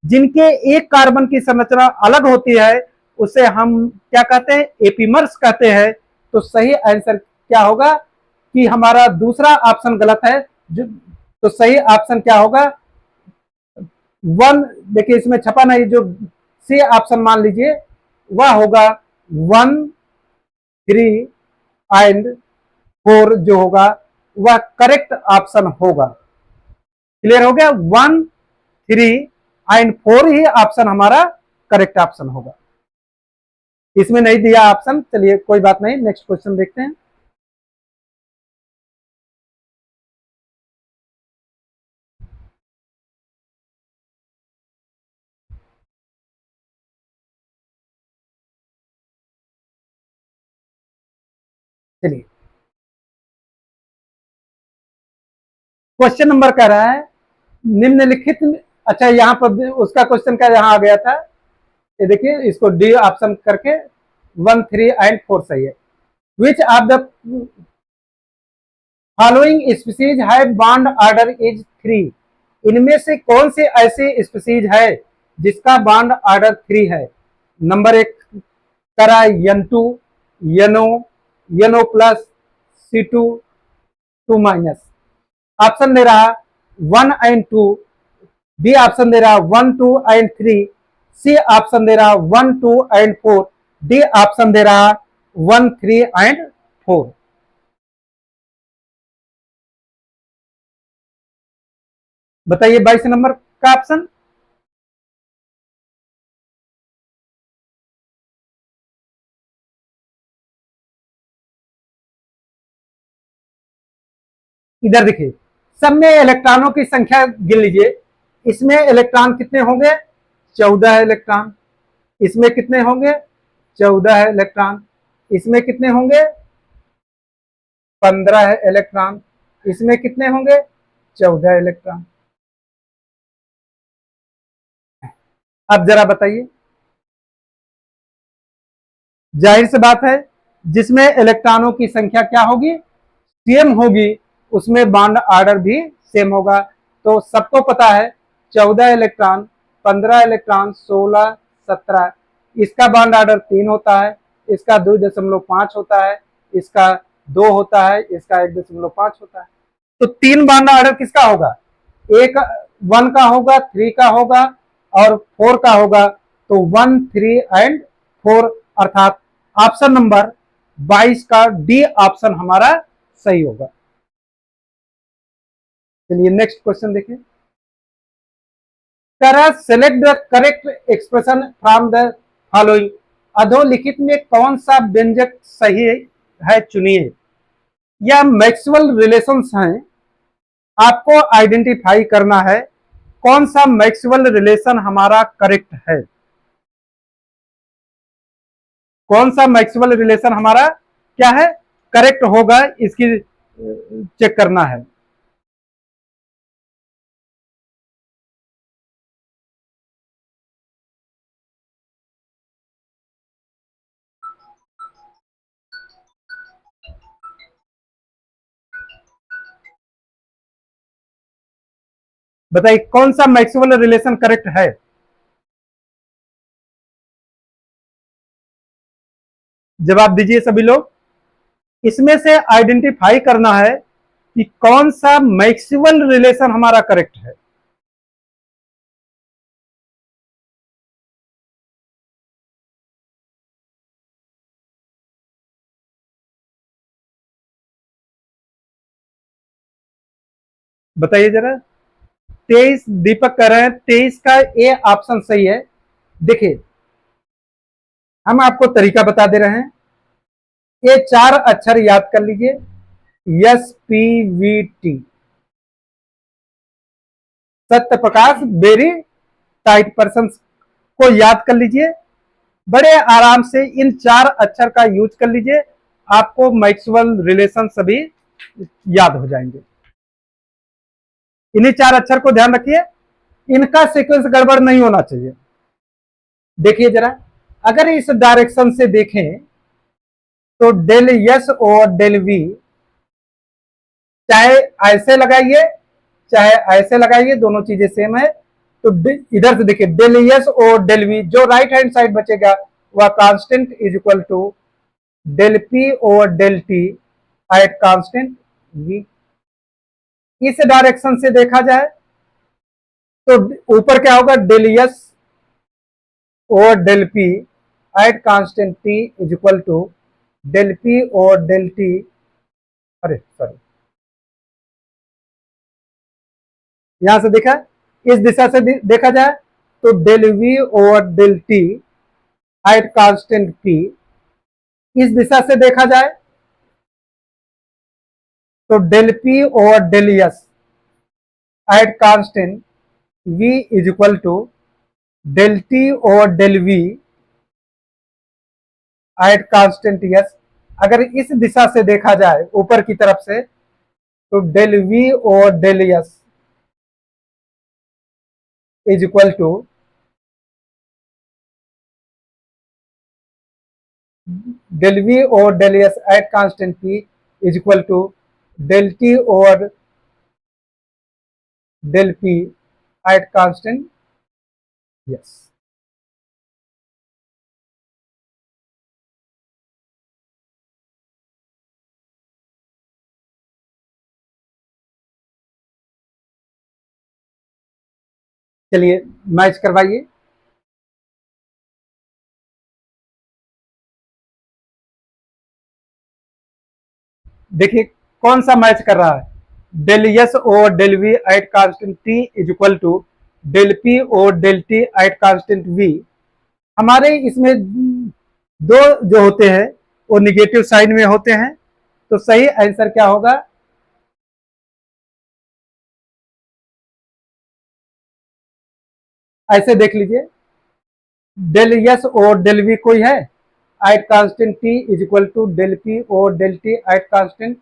जिनके एक कार्बन की संरचना अलग होती है उसे हम क्या कहते हैं, एपीमर्स कहते हैं। तो सही आंसर क्या होगा कि हमारा दूसरा ऑप्शन गलत है। जो तो सही ऑप्शन क्या होगा, वन, देखिए इसमें छपा नहीं, जो सी ऑप्शन मान लीजिए वह होगा 1, 3 एंड 4 जो होगा वह करेक्ट ऑप्शन होगा। क्लियर हो गया, 1, 3 एंड 4 ही ऑप्शन हमारा करेक्ट ऑप्शन होगा। इसमें नहीं दिया ऑप्शन, चलिए कोई बात नहीं, नेक्स्ट क्वेश्चन देखते हैं। चलिए, क्वेश्चन नंबर कह रहा है निम्नलिखित, अच्छा यहाँ पर उसका क्वेश्चन का यहाँ आ गया था, ये देखिए इसको डी ऑप्शन करके 1, 3 एंड 4 सही है। Which of the following species है बॉन्ड ऑर्डर इज 3, इनमें से कौन से ऐसे स्पीसीज है जिसका बॉन्ड ऑर्डर 3 है। नंबर 1 करा N2, NO, NO plus, C2, 2 minus. Option दे रहा 1 एंड 2, बी ऑप्शन दे रहा 1, 2 एंड 3, सी ऑप्शन दे रहा 1, 2 एंड 4, डी ऑप्शन दे रहा 1, 3 एंड 4। बताइए 22 नंबर का ऑप्शन। इधर देखिए, सब में इलेक्ट्रॉनों की संख्या गिन लीजिए। इसमें इलेक्ट्रॉन कितने होंगे? 14 इलेक्ट्रॉन। इसमें कितने होंगे? 14 इलेक्ट्रॉन। इसमें कितने होंगे? 15 इलेक्ट्रॉन। इसमें कितने होंगे? 14 इलेक्ट्रॉन। अब जरा बताइए, जाहिर सी बात है, जिसमें इलेक्ट्रॉनों की संख्या क्या होगी? सेम होगी, उसमें बॉन्ड ऑर्डर भी सेम होगा। तो सबको पता है 14 इलेक्ट्रॉन, 15 इलेक्ट्रॉन, 16, 17, इसका बॉन्ड ऑर्डर 3 होता है, इसका 2.5 होता है, इसका 2 होता है, इसका 1.5 होता है। तो 3 बॉन्ड ऑर्डर किसका होगा? एक 1 का होगा, 3 का होगा और 4 का होगा। तो 1, 3 एंड 4, अर्थात ऑप्शन नंबर 22 का डी ऑप्शन हमारा सही होगा। चलिए नेक्स्ट क्वेश्चन देखिए। Select the correct expression from the following. अधोलिखित में कौन सा व्यंजक सही है, चुनिए। यह मैक्सवेल रिलेशंस हैं, आपको आइडेंटिफाई करना है कौन सा मैक्सवेल रिलेशन हमारा करेक्ट है। कौन सा मैक्सवेल रिलेशन हमारा क्या है, करेक्ट होगा, इसकी चेक करना है। बताइए कौन सा मैक्सवेल रिलेशन करेक्ट है। जवाब दीजिए सभी लोग। इसमें से आइडेंटिफाई करना है कि कौन सा मैक्सवेल रिलेशन हमारा करेक्ट है। बताइए जरा। 23 दीपक कह रहे हैं, 23 का ए ऑप्शन सही है। देखिए, हम आपको तरीका बता दे रहे हैं। ये 4 अक्षर याद कर लीजिए, SPVT, Satya Prakash very tight person को याद कर लीजिए। बड़े आराम से इन 4 अक्षर का यूज कर लीजिए, आपको मैक्सवेल रिलेशन सभी याद हो जाएंगे। इन्हीं 4 अक्षर को ध्यान रखिए, इनका सीक्वेंस गड़बड़ नहीं होना चाहिए। देखिए जरा, अगर इस डायरेक्शन से देखें तो डेल यस और डेल वी, चाहे ऐसे लगाइए चाहे ऐसे लगाइए, दोनों चीजें सेम है। तो इधर से देखिए, डेल यस और डेल वी, जो राइट हैंड साइड बचेगा वह constant is equal to del P और del T at constant V. इस डायरेक्शन से देखा जाए तो ऊपर क्या होगा, डेल यस और del P at constant T is equal to del P और डेल टी, अरे सॉरी, यहां से देखा, इस दिशा से देखा जाए तो डेल वी और del T at constant P. इस दिशा से देखा जाए तो डेल पी और del S at constant V is equal to del T और del V at constant S. अगर इस दिशा से देखा जाए ऊपर की तरफ से तो डेल वी और del S is equal to del V और del S at constant P is equal to del T और del P at constant S. चलिए मैच करवाइए। देखिए कौन सा मैच कर रहा है। Del S over del V at constant T is equal to del P over del T at constant V. हमारे इसमें दो जो होते हैं वो निगेटिव साइन में होते हैं, तो सही आंसर क्या होगा? ऐसे देख लीजिए, del S over del V कोई है at constant T is equal to del P over del T at constant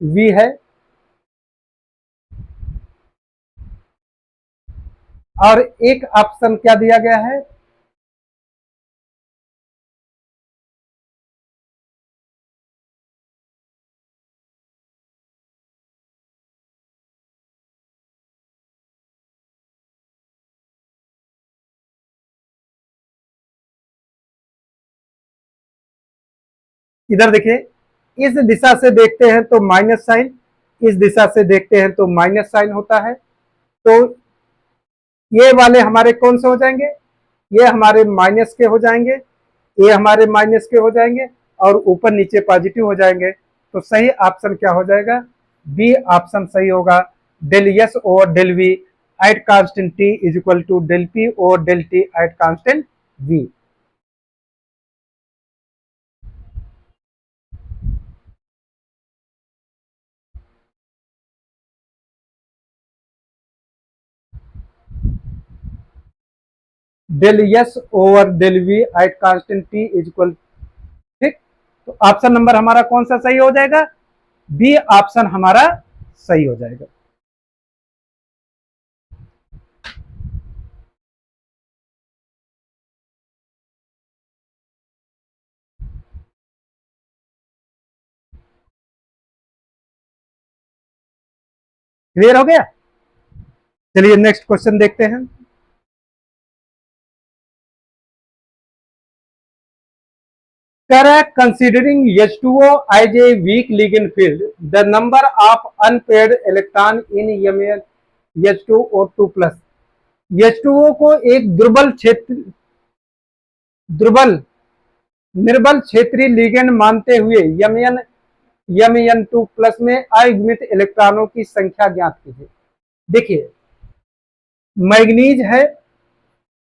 V है, और एक ऑप्शन क्या दिया गया है? इधर देखिए, इस दिशा से देखते हैं तो माइनस साइन, इस दिशा से देखते हैं तो माइनस साइन होता है, तो ये वाले हमारे कौन से हो जाएंगे? ये हमारे माइनस के हो जाएंगे, ये हमारे माइनस के हो जाएंगे, और ऊपर नीचे पॉजिटिव हो जाएंगे। तो सही ऑप्शन क्या हो जाएगा? बी ऑप्शन सही होगा। Del S over del V at constant T is equal to del P over del T at constant V. Del S over del V at constant T is equal, ठीक, तो option number हमारा कौन सा सही हो जाएगा? B option हमारा सही हो जाएगा। क्लियर हो गया? चलिए नेक्स्ट क्वेश्चन देखते हैं। Correct, considering H2O as a weak ligand field, the number of unpaired electron in Mn H2O2 plus, H2O को एक दुर्बल निर्बल क्षेत्रीय लिगेंड मानते हुए Mn2 प्लस में अयुग्मित इलेक्ट्रॉनों की संख्या ज्ञात कीजिए। देखिए, मैग्नीज है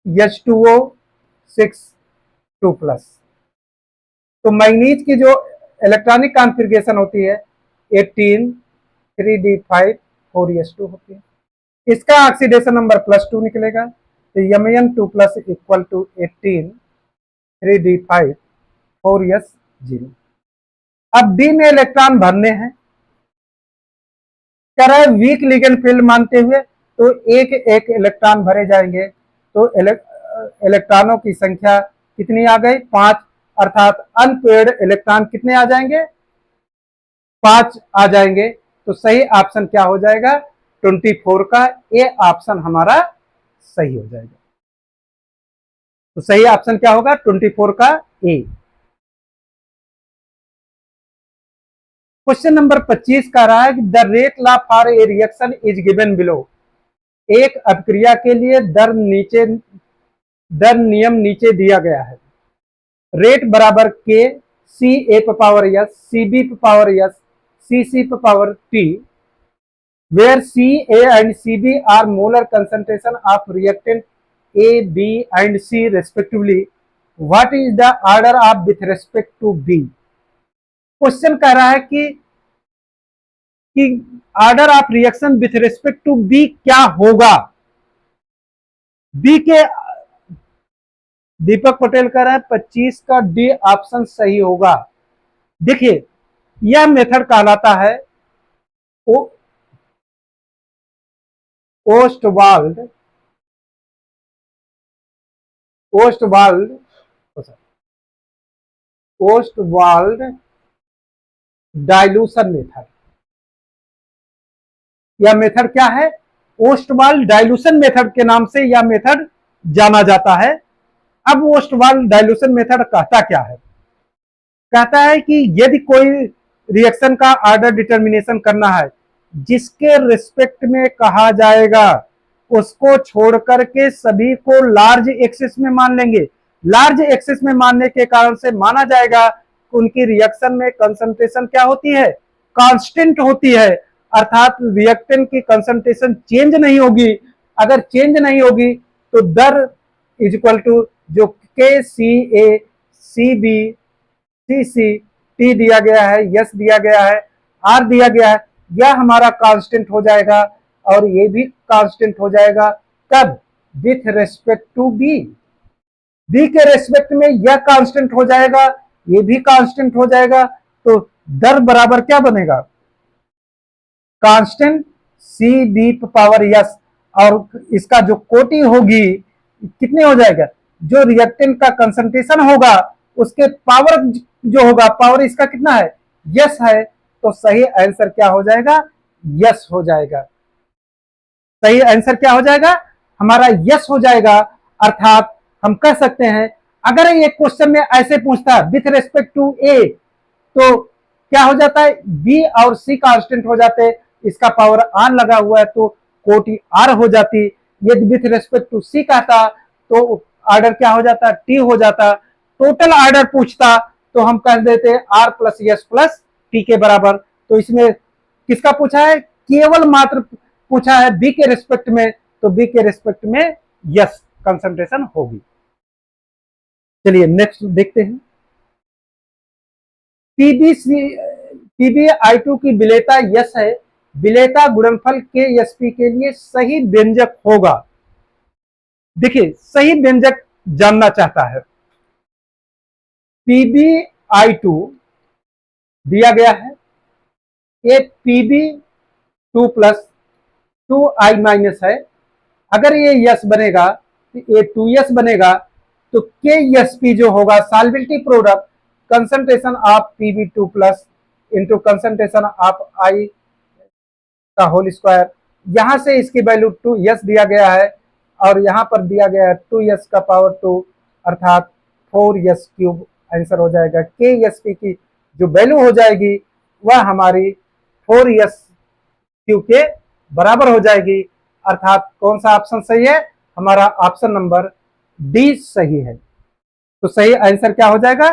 H2O6 प्लस, तो मैग्नीज की जो इलेक्ट्रॉनिक कॉन्फ़िगरेशन होती है 18 3d5 4s2 होती है। इसका ऑक्सीडेशन नंबर +2 निकलेगा, तो Mn2 plus equal to 18 3d5 4s0। अब डी में इलेक्ट्रॉन भरने हैं, कह रहा है वीक लिगेंड फील्ड मानते हुए, तो एक एक इलेक्ट्रॉन भरे जाएंगे, तो इलेक्ट्रॉनों की संख्या कितनी आ गई? 5, अर्थात अनपेयर्ड इलेक्ट्रॉन कितने आ जाएंगे? 5 आ जाएंगे। तो सही ऑप्शन क्या हो जाएगा? 24 का ए ऑप्शन हमारा सही हो जाएगा। तो सही ऑप्शन क्या होगा? 24 का ए। क्वेश्चन नंबर 25 का रहा है, the rate law for a reaction is given below. एक अभिक्रिया के लिए दर नियम नीचे दिया गया है। रेट बराबर के सी ए पे पावर एस, सी बी पे पावर एस, सी सी पे power T, where C, A and CB are molar concentration of reactant A, B and C respectively. What is the order of with respect to B? Question कह रहा है कि order of reaction with respect to B क्या होगा? B के दीपक पटेल कह रहा है 25 का डी ऑप्शन सही होगा। देखिए, यह मेथड कहलाता है ओस्टवाल्ड डाइल्यूशन मेथड। यह मेथड क्या है? ओस्टवाल्ड डाइल्यूशन मेथड के नाम से यह मेथड जाना जाता है। अब ओस्टवाल्ड डाइल्यूशन मेथड कहता क्या है? कहता है कि यदि कोई रिएक्शन का ऑर्डर डिटर्मिनेशन करना है, जिसके रिस्पेक्ट में कहा जाएगा, उसको छोड़ करके सभी को लार्ज एक्सिस में मान लेंगे। लार्ज एक्सिस में मानने के कारण से माना जाएगा उनकी रिएक्शन में कंसंट्रेशन क्या होती है? कांस्टेंट होती है। अर्थात रिएक्टेंट की कंसंट्रेशन चेंज नहीं होगी। अगर चेंज नहीं होगी तो दर इज इक्वल टू जो के सी ए C B C C T दिया गया है, यस दिया गया है, आर दिया गया है, यह हमारा कांस्टेंट हो जाएगा और ये भी कांस्टेंट हो जाएगा। कब? With respect to B. B के रेस्पेक्ट में यह कांस्टेंट हो जाएगा, ये भी कांस्टेंट हो जाएगा। तो दर बराबर क्या बनेगा? Constant C B power yes, और इसका जो कोटि होगी कितने हो जाएगा? जो रिएक्टेंट का कंसंट्रेशन होगा उसके पावर जो होगा, पावर इसका कितना है? यस है। तो सही आंसर क्या हो जाएगा? यस हो जाएगा। सही आंसर क्या हो जाएगा? हमारा यस हो जाएगा। अर्थात हम कह सकते हैं अगर ये क्वेश्चन में ऐसे पूछता है विथ रेस्पेक्ट टू ए, तो क्या हो जाता है? बी और सी कांस्टेंट हो जाते, इसका पावर आर लगा हुआ है तो कोटि आर हो जाती। यदि विथ रेस्पेक्ट टू सी कहता तो ऑर्डर क्या हो जाता? टी हो जाता। टोटल ऑर्डर पूछता तो हम कह देते R plus S plus T के बराबर। तो इसमें किसका पूछा है? केवल मात्र पूछा है बी के रिस्पेक्ट में, तो बी के रिस्पेक्ट में यस कंसंट्रेशन होगी। चलिए नेक्स्ट देखते हैं। पीबीआई2 की विलेयता यस है, विलेयता गुणनफल के एसपी के लिए सही व्यंजक होगा। देखिए सही व्यंजक जानना चाहता है। पीबीआई2 दिया गया है, ये पीबी2 प्लस 2i माइनस है। अगर ये यस बनेगा तो ये 2s बनेगा, तो के एस पी जो होगा सॉल्वेबिलिटी प्रोडक्ट कंसंट्रेशन ऑफ पीबी2 plus into concentration of I का होल स्क्वायर। यहां से इसकी वैल्यू 2s दिया गया है और यहां पर दिया गया है 2s का पावर 2 अर्थात 4s क्यूब आंसर हो जाएगा। के एस पी की जो वैल्यू हो जाएगी वह हमारी 4s क्यूब के बराबर हो जाएगी। अर्थात कौन सा ऑप्शन सही है? हमारा ऑप्शन नंबर डी सही है। तो सही आंसर क्या हो जाएगा?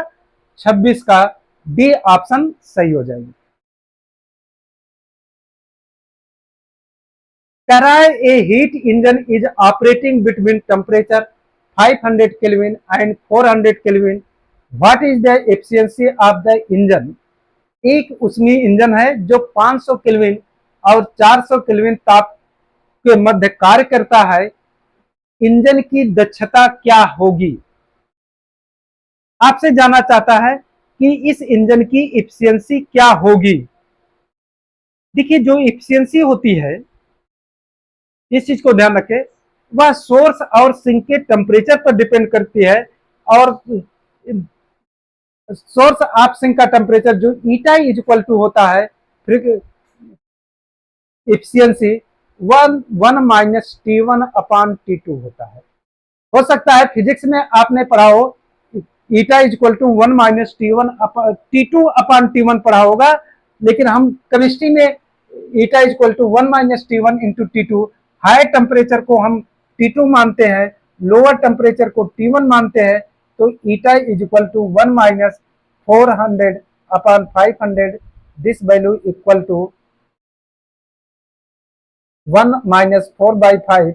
26 का डी ऑप्शन सही हो जाएगी। कह रहा है a heat engine is operating between temperature 500 kelvin and 400 kelvin, what is the efficiency of the engine. एक उष्मीय इंजन है जो 500 केल्विन और 400 केल्विन ताप के मध्य कार्य करता है, इंजन की दक्षता क्या होगी। आपसे जानना चाहता है कि इस इंजन की एफिशिएंसी क्या होगी। देखिए जो एफिशिएंसी होती है, इस चीज को ध्यान रखें, वह सोर्स और सिंक के टेम्परेचर पर डिपेंड करती है। और सोर्स ऑफ सिंक का टेम्परेचर जो ईटा इज इक्वल टू होता है एफिशिएंसी 1 माइनस T1 अपान T2 होता है। हो सकता है फिजिक्स में आपने पढ़ा हो eta is equal to 1 minus T2 upon T1 पढ़ा होगा, लेकिन हम केमिस्ट्री में eta is equal to 1 minus T1 into T2, high temperature को हम T2 मानते हैं, लोअर टेम्परेचर को T1 मानते हैं। तो eta is equal to 1 minus 400 upon 500, this value equal to 1 minus 4/5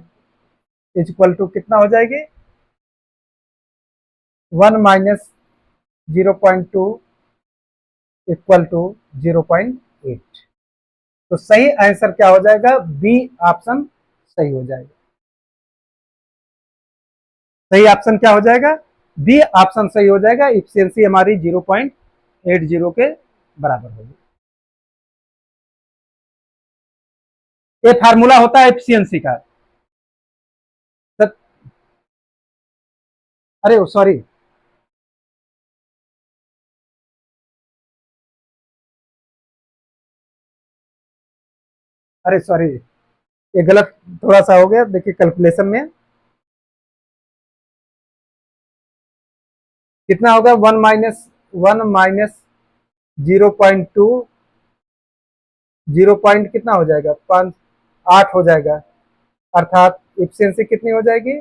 is equal to कितना हो जाएगी? 1 माइनस 0.2 इक्वल टू 0.8। तो सही आंसर क्या हो जाएगा? बी ऑप्शन सही हो जाएगा। सही ऑप्शन क्या हो जाएगा? बी ऑप्शन सही हो जाएगा। एफिशिएंसी हमारी 0.80 के बराबर होगी। ये फार्मूला होता है एफिशिएंसी का। अरे सॉरी, अरे सॉरी, ये गलत थोड़ा सा हो गया। देखिए कैलकुलेशन में कितना होगा? 1 माइनस 0.2, 0 पॉइंट कितना हो जाएगा? 8 हो जाएगा। अर्थात एफिशिएंसी कितनी हो जाएगी?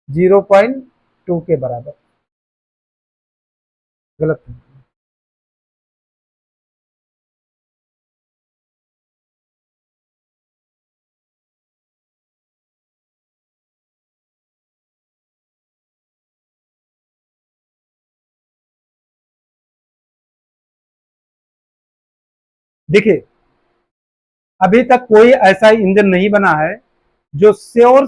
0.2 के बराबर। गलत। देखिए, अभी तक कोई ऐसा इंजन नहीं बना है जो श्योर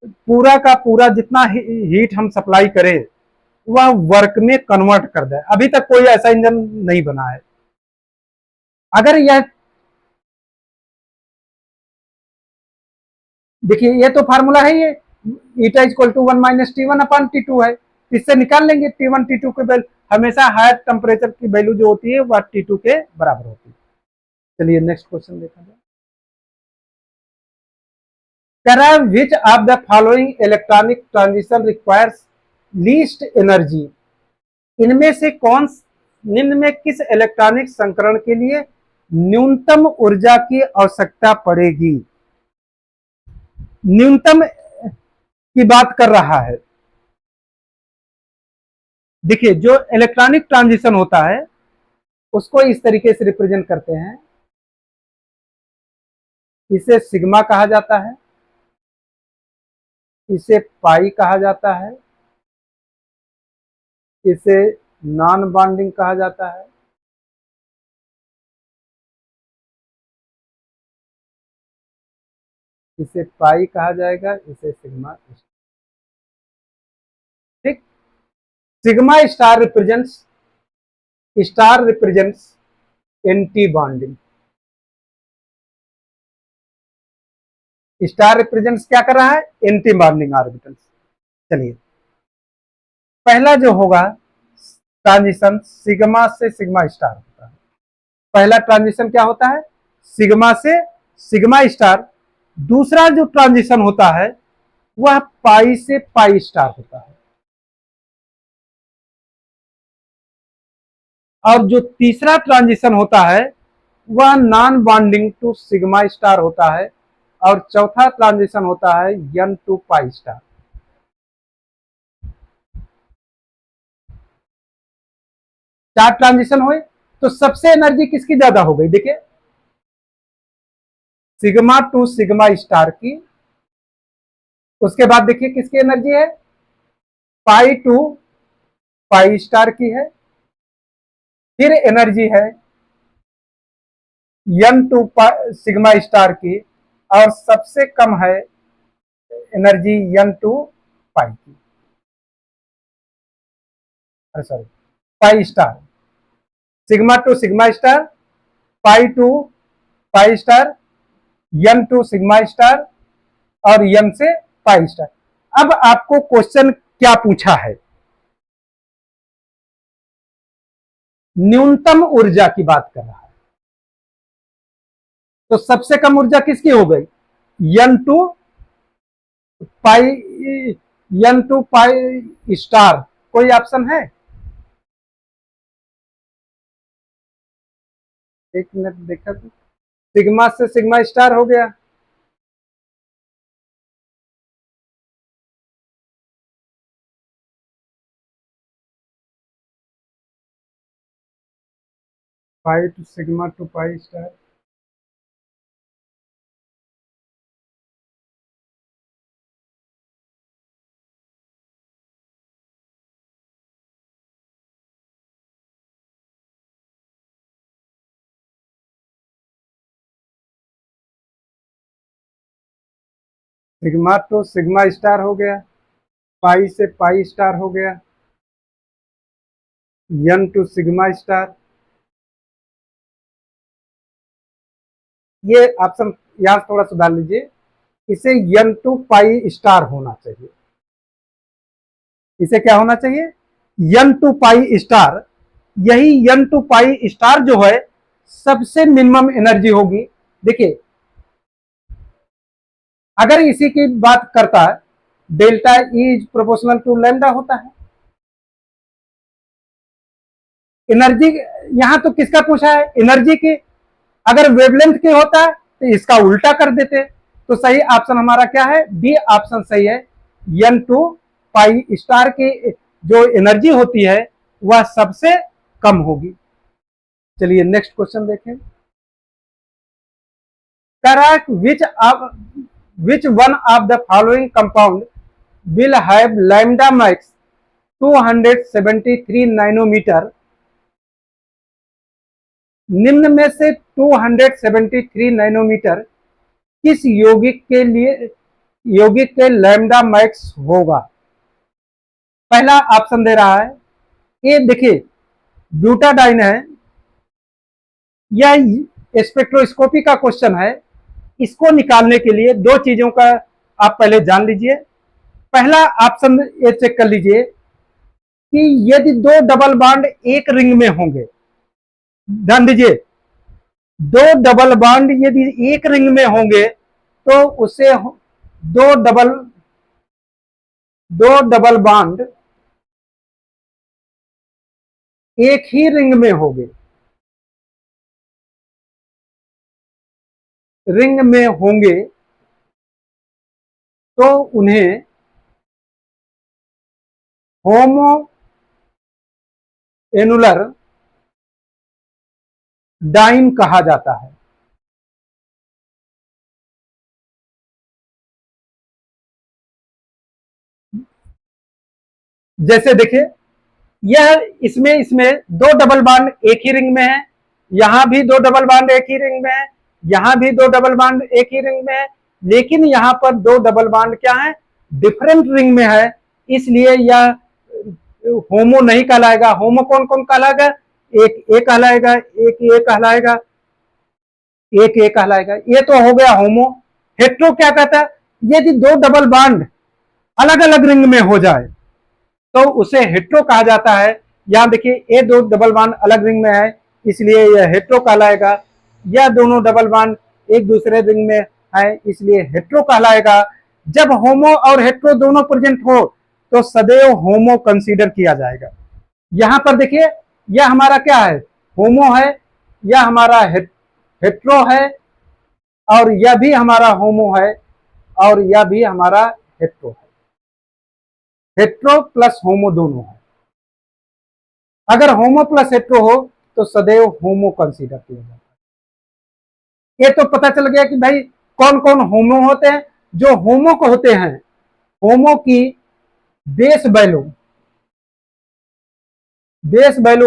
पूरा का पूरा जितना हीट हम सप्लाई करें वह वर्क में कन्वर्ट कर दे। अभी तक कोई ऐसा इंजन नहीं बना है। अगर यह देखिए, ये तो फार्मूला है, ये ईटा इक्वल टू 1-T1/T2 है। इससे निकाल लेंगे T1 T2 के वैल्यू। हमेशा हायर टेम्परेचर की वैल्यू जो होती है वह T2 के बराबर होती है। चलिए नेक्स्ट क्वेश्चन देखा जाए। विच of the following electronic transition requires least energy. इनमें से कौन निम्न में किस इलेक्ट्रॉनिक संकरण के लिए न्यूनतम ऊर्जा की आवश्यकता पड़ेगी। न्यूनतम की बात कर रहा है। देखिए, जो इलेक्ट्रॉनिक ट्रांजिशन होता है उसको इस तरीके से रिप्रेजेंट करते हैं। इसे सिग्मा कहा जाता है, इसे पाई कहा जाता है, इसे नॉन बॉन्डिंग कहा जाता है, इसे पाई कहा जाएगा, इसे सिग्मा। ठीक, sigma star represents anti bonding. Star represents क्या कर रहा है, एंटी बॉन्डिंग ऑर्बिटल्स। चलिए, पहला जो होगा ट्रांजिशन सिग्मा से सिग्मा स्टार होता है। पहला ट्रांजिशन क्या होता है, सिग्मा से सिग्मा स्टार। दूसरा जो ट्रांजिशन होता है वह पाई से पाई स्टार होता है। और जो तीसरा ट्रांजिशन होता है वह non bonding to sigma star होता है। और चौथा ट्रांजिशन होता है एन टू पाई स्टार। चार ट्रांजिशन हुए तो सबसे एनर्जी किसकी ज्यादा हो गई। देखिए, सिग्मा टू सिग्मा स्टार की। उसके बाद देखिए किसकी एनर्जी है, पाई टू पाई स्टार की है। फिर एनर्जी है एन टू सिग्मा स्टार की। और सबसे कम है एनर्जी एन टू पाई की, sorry pi star. Sigma to sigma star, pi to pi star, N to sigma star और एन से पाई स्टार। अब आपको क्वेश्चन क्या पूछा है, न्यूनतम ऊर्जा की बात कर रहा है। तो सबसे कम ऊर्जा किसकी हो गई, N to pi, N to pi star. कोई ऑप्शन है, एक मिनट देखा तो सिग्मा से सिग्मा स्टार हो गया, pi to sigma to pi star. Sigma to sigma star हो गया, पाई से पाई स्टार हो गया, एन टू सिग्मा स्टार। ये ऑप्शन यहां थोड़ा सुधार लीजिए, इसे एन टू पाई स्टार होना चाहिए। इसे क्या होना चाहिए, एन टू पाई स्टार। यही एन टू पाई स्टार जो है सबसे मिनिमम एनर्जी होगी। देखिए, अगर इसी की बात करता है, delta E is proportional to lambda होता है। एनर्जी यहां तो किसका पूछा है, एनर्जी की। अगर वेवलेंथ की होता है तो इसका उल्टा कर देते। तो सही ऑप्शन हमारा क्या है, डी ऑप्शन सही है। एन टू पाई स्टार की जो एनर्जी होती है वह सबसे कम होगी। चलिए नेक्स्ट क्वेश्चन देखें। Correct which one of the following compound will have lambda max 273 nanometer निम्न में से 273 नैनोमीटर किस यौगिक के लैम्डा मैक्स होगा? पहला ऑप्शन दे रहा है, ये देखिए ब्यूटाडाइन है, यह स्पेक्ट्रोस्कोपी का क्वेश्चन है। इसको निकालने के लिए दो चीजों का आप पहले जान लीजिए। पहला ऑप्शन ये चेक कर लीजिए कि यदि दो डबल बॉन्ड एक रिंग में होंगे, ध्यान दीजिए, दो डबल बॉन्ड यदि एक रिंग में होंगे तो उसे दो डबल बॉन्ड एक ही रिंग में होंगे, तो उन्हें होमो एनुलर डाइन कहा जाता है। जैसे देखिए, यह इसमें दो डबल बॉन्ड एक ही रिंग में है, यहां भी दो डबल बॉन्ड एक ही रिंग में है, यहां भी दो डबल बॉन्ड एक ही रिंग में है, लेकिन यहां पर दो डबल बॉन्ड क्या है, डिफरेंट रिंग में है, इसलिए यह होमो नहीं कहलाएगा। होमो कौन कौन कहलाएगा? एक ए कहलाएगा, एक ए कहलाएगा, एक ए कहलाएगा। ये तो हो गया होमो। हेट्रो क्या कहता है? यदि दो डबल बॉन्ड अलग अलग रिंग में हो जाए तो उसे हेट्रो कहा जाता है। यहां देखिए, ये दो डबल बॉन्ड अलग रिंग में है, इसलिए यह हेट्रो कहलाएगा। यह दोनों डबल बॉन्ड एक दूसरे रिंग में है, इसलिए हेट्रो कहलाएगा। जब होमो और हेट्रो दोनों प्रेजेंट हो तो सदैव होमो कंसीडर किया जाएगा। यहां पर देखिए, यह हमारा क्या है? होमो है, यह हमारा हेट्रो है, और यह भी हमारा होमो है, और यह भी हमारा हेट्रो है। हेट्रो प्लस होमो दोनों है। अगर होमो प्लस हेट्रो हो तो सदैव होमो कंसीडर किया जाता है। ये तो पता चल गया कि भाई कौन कौन होमो होते हैं। जो होमो को होते हैं, होमो की बेस वैल्यू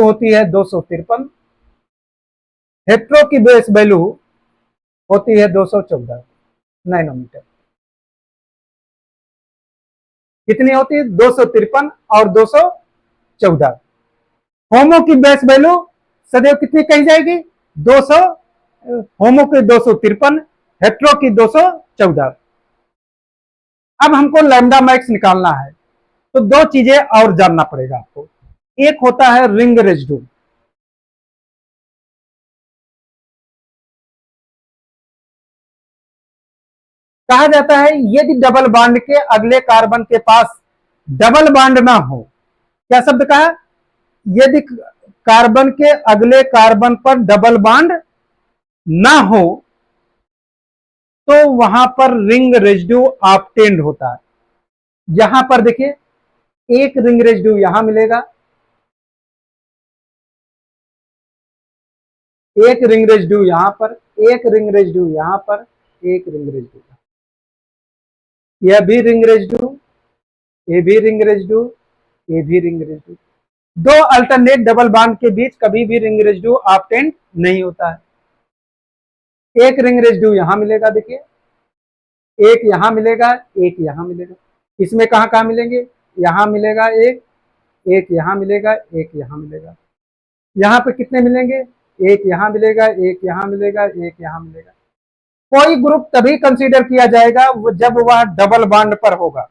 होती है 253, हेट्रो की बेस वैल्यू होती है 214 नैनोमीटर। कितनी होती है? 253 और 214। होमो की बेस वैल्यू सदैव कितनी कही जाएगी? 200, होमो की 253, हेट्रो की 214। अब हमको लैम्डा मैक्स निकालना है, तो दो चीजें और जानना पड़ेगा आपको। एक होता है रिंग रेजिड्यू। कहा जाता है यदि डबल बॉन्ड के अगले कार्बन के पास डबल बॉन्ड ना हो, क्या शब्द कहा? यदि कार्बन के अगले कार्बन पर डबल बॉन्ड ना हो तो वहां पर रिंग रेजिड्यू ऑब्टेन्ड होता है। यहां पर देखिए, एक रिंग रेजिड्यू यहां मिलेगा, एक रिंग रेजिड्यू यहां पर, एक रिंग रेजिड्यू यहां पर, एक रिंग रेजिड्यू, यह भी रिंग रेजिड्यू, ये भी रिंग रेजिड्यू, ये भी रिंग रेजिड्यू। दो अल्टरनेट डबल बॉन्ड के बीच कभी भी रिंग रेजिड्यू ऑब्टेन नहीं होता है। एक रिंग रेजिड्यू यहां मिलेगा, देखिए, एक यहां मिलेगा, एक यहां मिलेगा। इसमें कहां कहां मिलेंगे? यहां मिलेगा एक यहां मिलेगा, एक यहां मिलेगा। यहां पे कितने मिलेंगे? एक यहां मिलेगा, एक यहां मिलेगा, एक यहां मिलेगा। कोई ग्रुप तभी कंसीडर किया जाएगा जब वह डबल बॉन्ड पर होगा।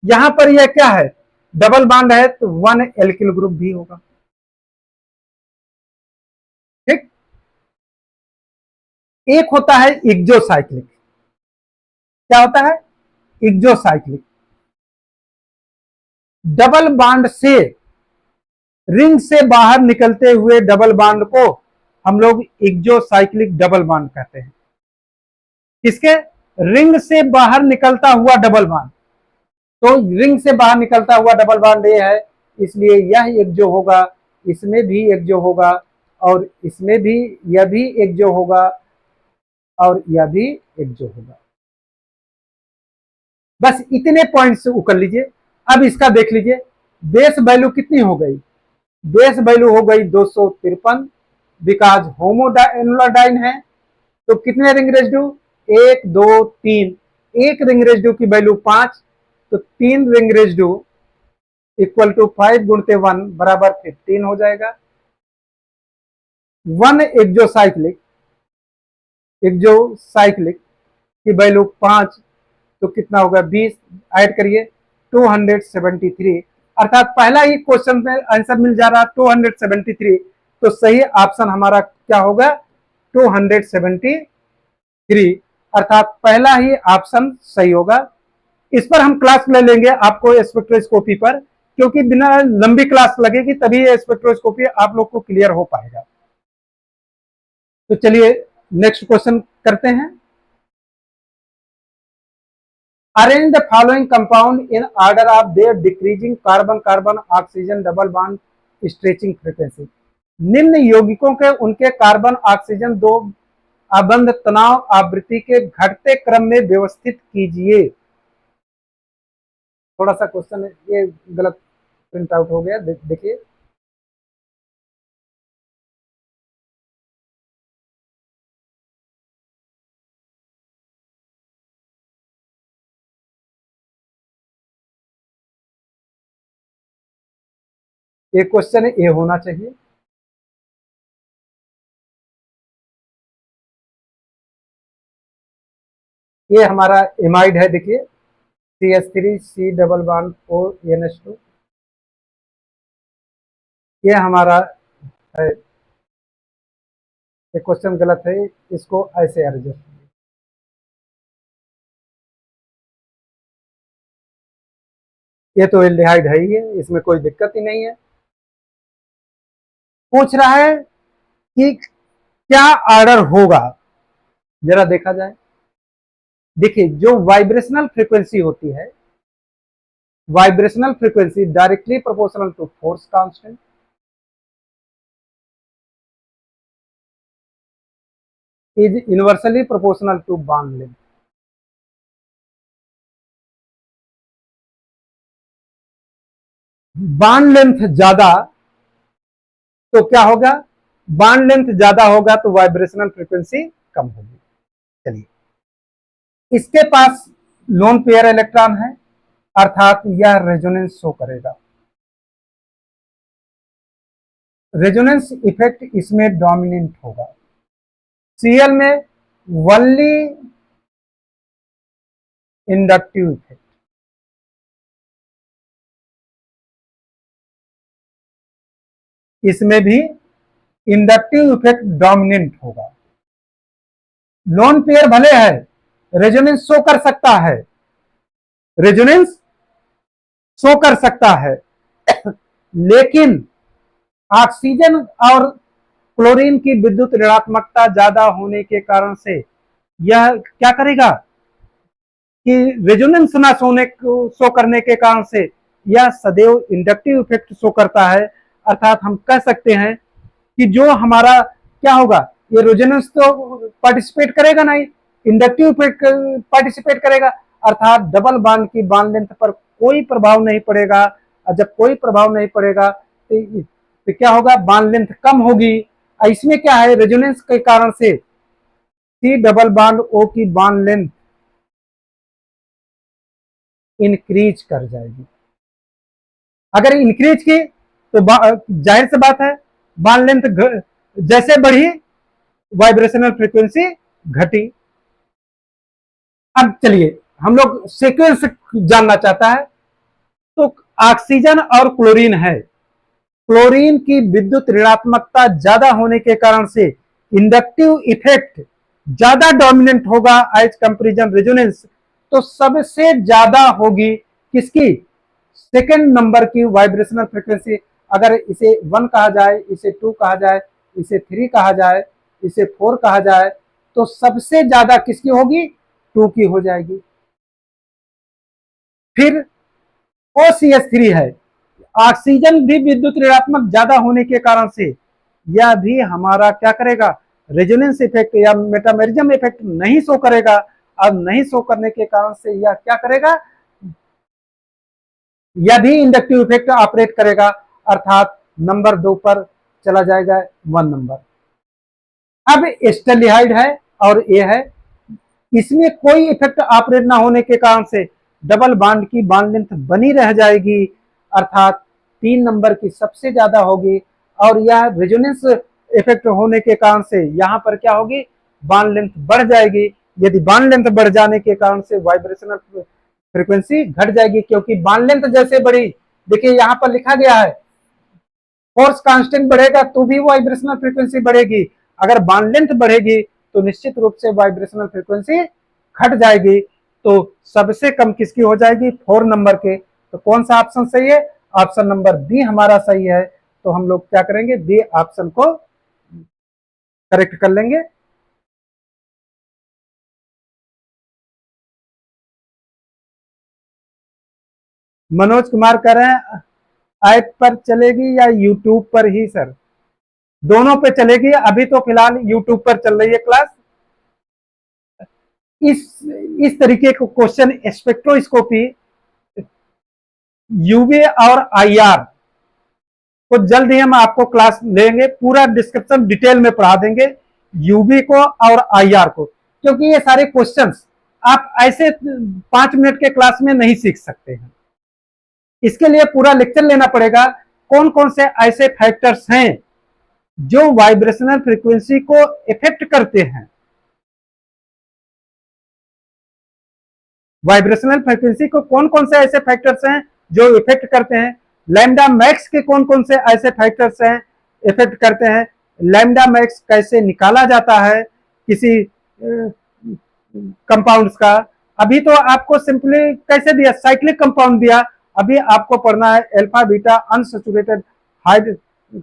यहां पर यह क्या है? डबल बॉन्ड है, तो वन एल्किल ग्रुप भी होगा। ठीक। एक होता है इक्जोसाइक्लिक। क्या होता है? इक्जोसाइक्लिक। डबल बॉन्ड से रिंग से बाहर निकलते हुए डबल बॉन्ड को हम लोग इक्जोसाइक्लिक डबल बॉन्ड कहते हैं। किसके? रिंग से बाहर निकलता हुआ डबल बॉन्ड। तो रिंग से बाहर निकलता हुआ डबल बॉन्ड ये है, इसलिए यह एक जो होगा, इसमें भी एक जो होगा, और इसमें भी यह भी एक जो होगा, और यह भी एक जो होगा। बस इतने पॉइंट्स उकर लीजिए। अब इसका देख लीजिए, बेस वैल्यू कितनी हो गई? बेस वैल्यू हो गई 253, बिकॉज होमोडाइन है। तो कितने रिंग रेसिड्यू, 1 2 3, एक रिंग रेसिड्यू की वैल्यू 5, तो 3 रिंग रेसिड्यू इक्वल टू 5 गुणते 1 बराबर 15 हो जाएगा। 1 एक्जोसाइक्लिक की वैल्यू 5, तो कितना होगा 20, ऐड करिए 273, अर्थात पहला ही क्वेश्चन में आंसर मिल जा रहा 273, तो सही ऑप्शन हमारा क्या होगा 273, अर्थात पहला ही ऑप्शन सही होगा। इस पर हम क्लास ले लेंगे आपको स्पेक्ट्रोस्कोपी पर, क्योंकि बिना लंबी क्लास लगेगी तभी स्पेक्ट्रोस्कोपी आप लोग को क्लियर हो पाएगा। तो चलिए नेक्स्ट क्वेश्चन करते हैं। Arrange the following compound in order of their decreasing carbon carbon oxygen double bond stretching frequency. निम्न यौगिकों के उनके कार्बन ऑक्सीजन दो अबंध तनाव आवृत्ति के घटते क्रम में व्यवस्थित कीजिए। थोड़ा सा क्वेश्चन ये गलत प्रिंट आउट हो गया, देखिए। ये क्वेश्चन ये होना चाहिए। ये हमारा एमाइड है, देखिए CH3 डबल बॉन्ड NH2, ये हमारा है। ये क्वेश्चन गलत है, इसको ऐसे एडजस्ट। ये तो एल्डिहाइड है ही है, इसमें कोई दिक्कत ही नहीं है। पूछ रहा है कि क्या ऑर्डर होगा, जरा देखा जाए। देखिए जो वाइब्रेशनल फ्रीक्वेंसी होती है, vibrational frequency directly proportional to force constant, is inversely proportional to bond length. Bond length ज्यादा तो क्या होगा, बॉन्ड लेंथ ज्यादा होगा तो वाइब्रेशनल फ्रीक्वेंसी कम होगी। चलिए, इसके पास लोन पेयर इलेक्ट्रॉन है, अर्थात यह रेजोनेंस शो करेगा। रेजोनेंस इफेक्ट इसमें डोमिनेंट होगा। Cl में वनली इंडक्टिव इफेक्ट, इसमें भी इंडक्टिव इफेक्ट डोमिनेंट होगा। लोन पेयर भले है, रेजोनेंस शो कर सकता है, रेजोनेंस शो कर सकता है, लेकिन ऑक्सीजन और क्लोरीन की विद्युत ऋणात्मकता ज्यादा होने के कारण से यह क्या करेगा कि रेजोनेंस ना शो करने के कारण से यह सदैव इंडक्टिव इफेक्ट शो करता है। अर्थात हम कह सकते हैं कि जो हमारा क्या होगा, ये रेजोनेंस तो पार्टिसिपेट करेगा नहीं, इंडक्टिव इफेक्ट पार्टिसिपेट करेगा, अर्थात डबल बॉन्ड की बॉन्ड लेंथ पर कोई प्रभाव नहीं पड़ेगा। और जब कोई प्रभाव नहीं पड़ेगा तो क्या होगा, बॉन्ड लेंथ कम होगी। इसमें क्या है, रेजोनेंस के कारण से C डबल बॉन्ड O की बॉन्ड लेंथ इंक्रीज कर जाएगी। अगर इंक्रीज की तो जाहिर सी बात है बॉन्ड लेंथ जैसे बढ़ी वाइब्रेशनल फ्रीक्वेंसी घटी। अब चलिए हम लोग सीक्वेंस जानना चाहता है, तो ऑक्सीजन और क्लोरीन है, क्लोरीन की विद्युत ऋणात्मकता ज्यादा होने के कारण से इंडक्टिव इफेक्ट ज्यादा डोमिनेंट होगा एज कंपेरिजन रेजोनेंस, तो सबसे ज्यादा होगी किसकी, सेकेंड नंबर की वाइब्रेशनल फ्रीक्वेंसी। अगर इसे 1 कहा जाए, इसे 2 कहा जाए, इसे 3 कहा जाए, इसे 4 कहा जाए, तो सबसे ज्यादा किसकी होगी, 2 की हो जाएगी। फिर OCH3 है, ऑक्सीजन भी विद्युत ऋणात्मक ज्यादा होने के कारण से यह भी हमारा क्या करेगा, रेजोनेंस इफेक्ट या मेटामेरिज्म इफेक्ट नहीं शो करेगा। अब नहीं शो करने के कारण से यह क्या करेगा, यह भी इंडक्टिव इफेक्ट ऑपरेट करेगा, अर्थात नंबर 2 पर चला जाएगा 1 नंबर। अब एस्टल्डिहाइड है और ये है, इसमें कोई इफेक्ट ऑपरेट ना होने के कारण से डबल बॉन्ड की बॉन्ड लेंथ बनी रह जाएगी, अर्थात 3 नंबर की सबसे ज्यादा होगी, और यह रेजोनेंस इफेक्ट होने के कारण से यहाँ पर क्या होगी, बॉन्ड लेंथ बढ़ जाएगी। यदि बॉन्ड लेंथ बढ़ जाने के कारण से वाइब्रेशनल फ्रीक्वेंसी घट जाएगी, क्योंकि बॉन्ड लेंथ जैसे बढ़ी, देखिए यहाँ पर लिखा गया है फोर्स कांस्टेंट बढ़ेगा तो भी वाइब्रेशनल फ्रीक्वेंसी बढ़ेगी, अगर बॉन्ड लेंथ बढ़ेगी तो निश्चित रूप से वाइब्रेशनल फ्रीक्वेंसी घट जाएगी। तो सबसे कम किसकी हो जाएगी, 4 नंबर के। तो कौन सा ऑप्शन सही है, ऑप्शन नंबर बी हमारा सही है। तो हम लोग क्या करेंगे, बी ऑप्शन को करेक्ट कर लेंगे। मनोज कुमार कह रहे हैं ऐप पर चलेगी या यूट्यूब पर ही सर, दोनों पे चलेगी, अभी तो फिलहाल यूट्यूब पर चल रही है क्लास। इस इस तरीके को क्वेश्चन स्पेक्ट्रोस्कोपी, यूवी और आईआर को जल्द ही हम आपको क्लास लेंगे, पूरा डिस्क्रिप्शन डिटेल में पढ़ा देंगे यूवी को और आईआर को, क्योंकि ये सारे क्वेश्चंस आप ऐसे 5 मिनट के क्लास में नहीं सीख सकते हैं। इसके लिए पूरा लेक्चर लेना पड़ेगा, कौन कौन से ऐसे फैक्टर्स हैं जो वाइब्रेशनल फ्रीक्वेंसी को इफेक्ट करते हैं, वाइब्रेशनल फ्रीक्वेंसी को कौन कौन से ऐसे फैक्टर्स हैं जो इफेक्ट करते हैं, लैम्डा मैक्स के कौन कौन से ऐसे फैक्टर्स हैं इफेक्ट करते हैं, लैम्डा मैक्स कैसे निकाला जाता है किसी कंपाउंड्स का। अभी तो आपको सिंपली कैसे दिया, साइक्लिक कंपाउंड दिया, अभी आपको पढ़ना है alpha beta unsaturated hide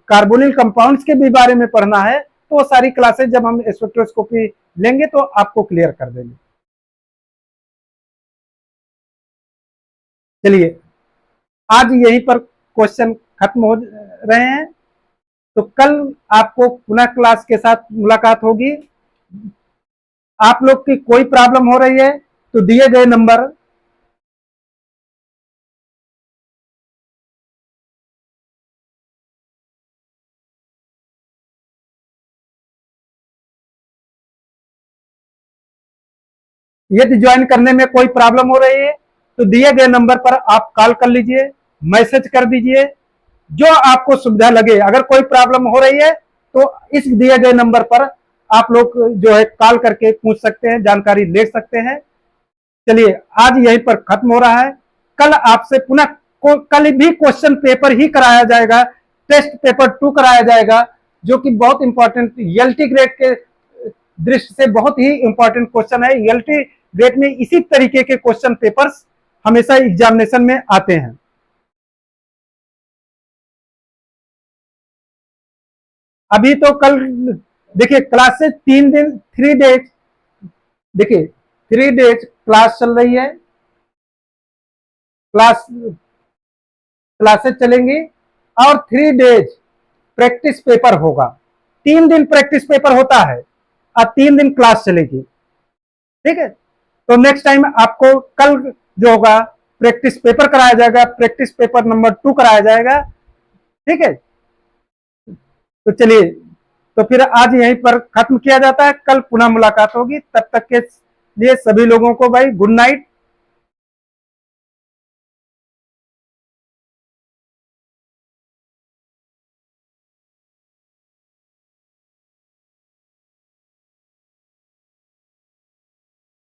carbonyl compounds के भी बारे में पढ़ना है। तो वो सारी क्लासेस जब हम स्पेक्ट्रोस्कोपी लेंगे तो आपको क्लियर कर देंगे। चलिए आज यहीं पर क्वेश्चन खत्म हो रहे हैं, तो कल आपको पुनः क्लास के साथ मुलाकात होगी। आप लोग की कोई प्रॉब्लम हो रही है तो दिए गए नंबर यदि ज्वाइन करने में कोई प्रॉब्लम हो रही है तो दिए गए नंबर पर आप कॉल कर लीजिए, मैसेज कर दीजिए, जो आपको सुविधा लगे। अगर कोई प्रॉब्लम हो रही है तो इस दिए गए नंबर पर आप लोग जो है कॉल करके पूछ सकते हैं, जानकारी ले सकते हैं। चलिए आज यहीं पर खत्म हो रहा है, कल आपसे पुनः कल भी क्वेश्चन पेपर ही कराया जाएगा, टेस्ट पेपर 2 कराया जाएगा, जो कि बहुत इंपॉर्टेंट एलटी ग्रेड के दृष्टि से बहुत ही इंपॉर्टेंट क्वेश्चन है। एलटी ग्रेड में इसी तरीके के क्वेश्चन पेपर्स हमेशा एग्जामिनेशन में आते हैं। अभी तो कल देखिए क्लासेस 3 दिन 3 डेज, देखिए 3 डेज क्लास चल रही है, क्लास क्लासेस चलेंगी और 3 डेज प्रैक्टिस पेपर होगा। 3 दिन प्रैक्टिस पेपर होता है और 3 दिन क्लास चलेगी, ठीक है। तो नेक्स्ट टाइम आपको कल जो होगा प्रैक्टिस पेपर कराया जाएगा, प्रैक्टिस पेपर नंबर 2 कराया जाएगा, ठीक है। तो चलिए, तो फिर आज यहीं पर खत्म किया जाता है, कल पुनः मुलाकात होगी, तब तक के लिए सभी लोगों को भाई गुड नाइट।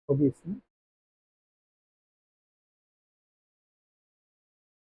तो भी इसमें